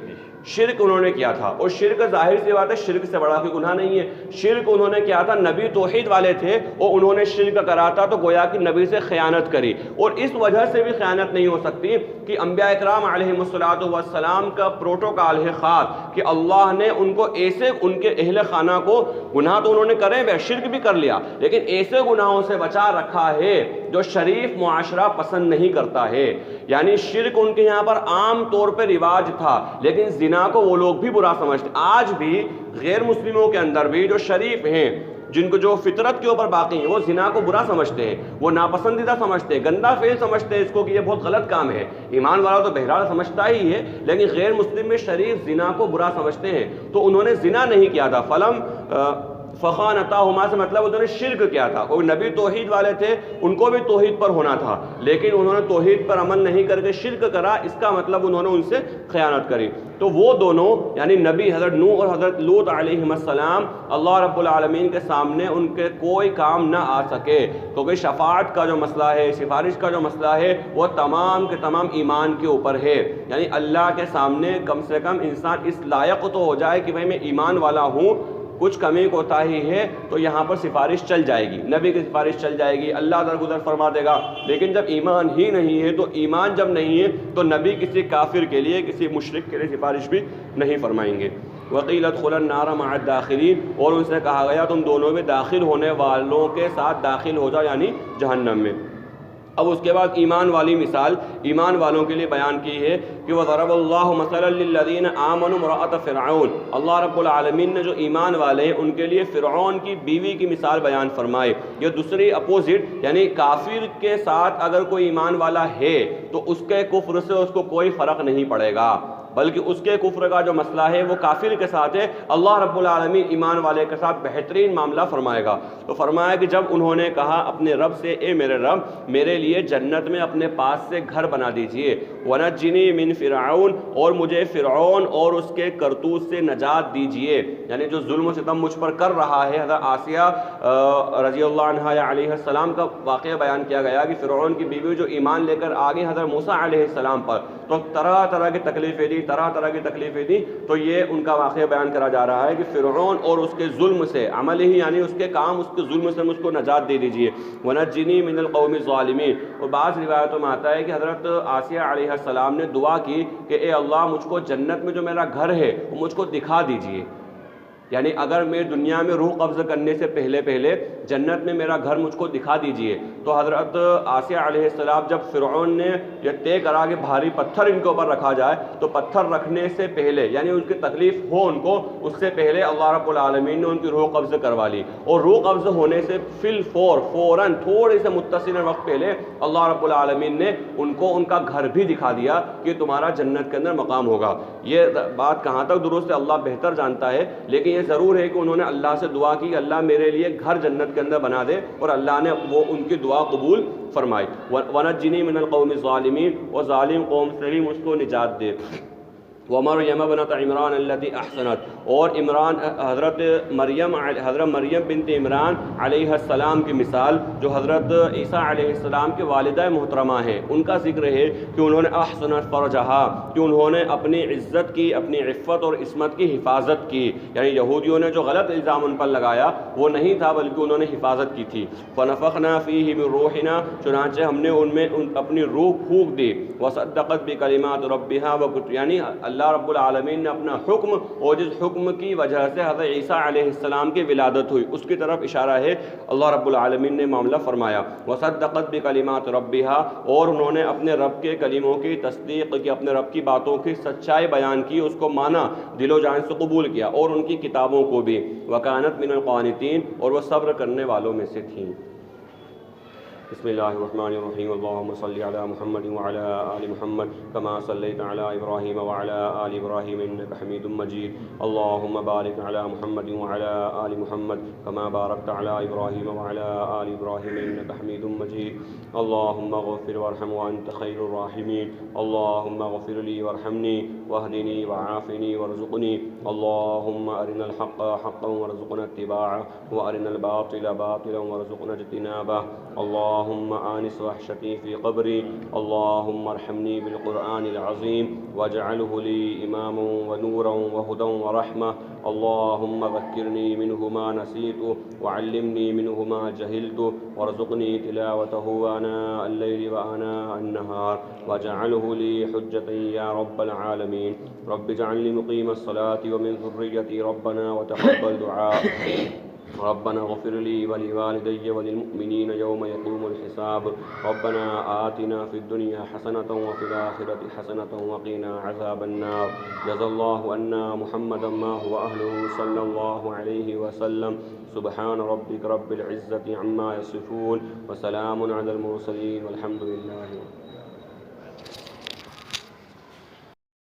شرک انہوں نے کیا تھا، اور شرک ظاہر سی بات ہے شرک سے بڑا کوئی گناہ نہیں ہے۔ شرک انہوں نے کیا تھا، نبی توحید والے تھے اور انہوں نے شرک کرا تھا، تو گویا کہ نبی سے خیانت کری، اور اس وجہ سے بھی خیانت نہیں ہو سکتی کہ انبیاء اکرام علیہ السلام کا پروٹوکال ہے خاص کہ اللہ نے ان کو ایسے ان کے اہل خانہ کو گناہ تو انہوں نے کرے بے شرک بھی کر لیا، لیکن ایسے گناہوں سے بچا رکھا ہے جو شریف معاشرہ پسند نہیں کرتا ہے۔ یعنی شرک ان کے یہاں پر عام طور پہ رواج تھا، لیکن زنا کو وہ لوگ بھی برا سمجھتے۔ آج بھی غیر مسلموں کے اندر بھی جو شریف ہیں، جن کو جو فطرت کے اوپر باقی ہیں، وہ زنا کو برا سمجھتے ہیں، وہ ناپسندیدہ سمجھتے ہیں، گندا فعل سمجھتے ہیں اس کو کہ یہ بہت غلط کام ہے۔ ایمان والا تو بہرحال سمجھتا ہی ہے، لیکن غیر مسلم میں شریف زنا کو برا سمجھتے ہیں، تو انہوں نے زنا نہیں کیا تھا۔ فخانتاہما سے مطلب انہوں نے شرک کیا تھا، کوئی نبی توحید والے تھے، ان کو بھی توحید پر ہونا تھا، لیکن انہوں نے توحید پر عمل نہیں کر کے شرک کرا، اس کا مطلب انہوں نے ان سے خیانت کری۔ تو وہ دونوں یعنی نبی حضرت نوح اور حضرت لوط علیہ السلام اللہ رب العالمین کے سامنے ان کے کوئی کام نہ آ سکے، کیونکہ شفاعت کا جو مسئلہ ہے، سفارش کا جو مسئلہ ہے، وہ تمام کے تمام ایمان کے اوپر ہے۔ یعنی اللہ کے سامنے کم سے کم انسان اس لائق تو ہو جائے کہ بھائی میں ایمان والا ہوں، کچھ کمی کوتاہی ہے تو یہاں پر سفارش چل جائے گی، نبی کی سفارش چل جائے گی، اللہ درگزر فرما دے گا۔ لیکن جب ایمان ہی نہیں ہے، تو ایمان جب نہیں ہے تو نبی کسی کافر کے لیے، کسی مشرک کے لیے سفارش بھی نہیں فرمائیں گے۔ وقیل ادخلوا النار مع الداخلین، اور ان سے کہا گیا تم دونوں میں داخل ہونے والوں کے ساتھ داخل ہو جاؤ، یعنی جہنم میں۔ اب اس کے بعد ایمان والی مثال ایمان والوں کے لیے بیان کی ہے کہ وَضَرَبَ اللَّهُ مَثَلًا لِلَّذِينَ آمَنُوا امْرَأَتَ فِرْعَوْنَ، اللہ رب العالمین نے جو ایمان والے ہیں ان کے لیے فرعون کی بیوی کی مثال بیان فرمائے۔ یہ دوسری اپوزٹ، یعنی کافر کے ساتھ اگر کوئی ایمان والا ہے تو اس کے کفر سے اس کو کوئی فرق نہیں پڑے گا، بلکہ اس کے کفر کا جو مسئلہ ہے وہ کافر کے ساتھ ہے، اللہ رب العالمین ایمان والے کے ساتھ بہترین معاملہ فرمائے گا۔ تو فرمایا کہ جب انہوں نے کہا اپنے رب سے اے میرے رب میرے لیے جنت میں اپنے پاس سے گھر بنا دیجئے، وَنَجِّنِي مِن فِرْعَوْنَ، اور مجھے فرعون اور اس کے کرتوت سے نجات دیجئے، یعنی جو ظلم و ستم مجھ پر کر رہا ہے۔ حضرت آسیہ رضی اللہ عنہ علیہ السلام کا واقعہ بیان کیا گیا کہ فرعون کی بیوی جو ایمان لے کر آگے حضرت موسیٰ علیہ السلام پر، تو طرح طرح کی تکلیفیں دی، طرح طرح کی تکلیفیں تھیں، تو یہ ان کا واقعہ بیان کرا جا رہا ہے کہ فرعون اور اس کے ظلم سے، عمل ہی یعنی اس کے کام، اس کے ظلم سے مجھ کو نجات دے دیجیے، وَنَجِّنِي مِنَ الْقَوْمِ الظَّالِمِينَ۔ اور بعض روایتوں میں آتا ہے کہ حضرت آسیہ علیہ السلام نے دعا کی کہ اے اللہ مجھ کو جنت میں جو میرا گھر ہے وہ مجھ کو دکھا دیجیے، یعنی اگر میں دنیا میں روح قبض کرنے سے پہلے جنت میں میرا گھر مجھ کو دکھا دیجئے۔ تو حضرت آسیہ علیہ السلام جب فرعون نے یہ طے کرا کہ بھاری پتھر ان کے اوپر رکھا جائے، تو پتھر رکھنے سے پہلے یعنی ان کی تکلیف ہو ان کو، اس سے پہلے اللہ رب العالمین نے ان کی روح قبض کروا لی، اور روح قبض ہونے سے فوراً تھوڑے سے متصل وقت پہلے اللہ رب العالمین نے ان کو ان کا گھر بھی دکھا دیا کہ تمہارا جنت کے اندر مقام ہوگا۔ یہ بات کہاں تک درست ہے اللہ بہتر جانتا ہے، لیکن یہ ضرور ہے کہ انہوں نے اللہ سے دعا کی کہ اللہ میرے لیے گھر جنت کے اندر بنا دے، اور اللہ نے وہ ان کی دعا قبول فرمائی۔ وَنَجِّنِي مِنَ الْقَوْمِ الظَّالِمِينَ، اور ظالم قوم سے بھی مجھ کو نجات دے۔ وَمَرْيَمَ ابْنَتَ عِمْرَانَ الَّتِي أَحْسَنَتْ، اور حضرت مریم بنت عمران علیہ السلام کی مثال، جو حضرت عیسیٰ علیہ السلام کے والدہ محترمہ ہیں، ان کا ذکر ہے کہ انہوں نے احسنت فرجہا، کہ انہوں نے اپنی عزت کی، اپنی عفت اور عصمت کی حفاظت کی، یعنی یہودیوں نے جو غلط الزام ان پر لگایا وہ نہیں تھا بلکہ انہوں نے حفاظت کی تھی۔ فَنَفَخْنَا فِيهِ مِن رُوحِنَا، چنانچہ ہم نے ان میں اپنی روح پھونک دی۔ وَصَدَّقَتْ بِكَلِمَاتِ رَبِّهَا وَكُتُبِهِ، یعنی اللہ رب العالمین نے اپنا حکم، اور جس حکم کی وجہ سے حضرت عیسیٰ علیہ السلام کی ولادت ہوئی اس کی طرف اشارہ ہے، اللہ رب العالمین نے معاملہ فرمایا۔ وَصَدَّقَتْ بِكَلِمَاتِ رَبِّهَا، اور انہوں نے اپنے رب کے کلموں کی تصدیق کی، اپنے رب کی باتوں کی سچائی بیان کی، اس کو مانا، دل و جان سے قبول کیا، اور ان کی کتابوں کو بھی۔ وَكَانَتْ مِنَ الْقَانِتِينَ، اور وہ صبر کرنے والوں میں سے تھیں۔ بسم اللہ الرحمن الرحیم، اللہم صلی علی محمد وعلی آل محمد کما صلیت علی ابراہیم وعلی آل ابراہیم انک حمید مجید، اللہم بارک علی محمد وعلی آل محمد کما بارکت علی ابراہیم وعلی آل ابراہیم انک حمید مجید، اللہم اغفر وارحم وانت خیر الراحمین، اللہم اغفر لی وارحمنی واہدنی وعافنی وارزقنی، اللہم ارنا الحق حقا وارزقنا اتباعہ، وارنا الباطل باطلا وارزقنا اجتنابہ، اللهم آنس وحشتي في قبري، اللهم ارحمني بالقرآن العظيم واجعله لي إماما ونورا وهدى ورحمة، اللهم ذكرني منه ما نسيت وعلمني منه ما جهلت، وارزقني تلاوته آناء الليل وآناء النهار، واجعله لي حجة يا رب العالمين، رب اجعلني مقيم الصلاة ومن ذريتي ربنا وتقبل دعاء، ربنا اغفر لي ولوالدي وللمؤمنين يوم يقوم الحساب، ربنا آتنا في الدنيا حسنة وفي الآخرة حسنة وقنا عذاب النار، جزا الله عنا محمدا ما هو أهله صلى الله عليه وسلم، سبحان ربك رب العزة عما يصفون، وسلام على المرسلين، والحمد لله.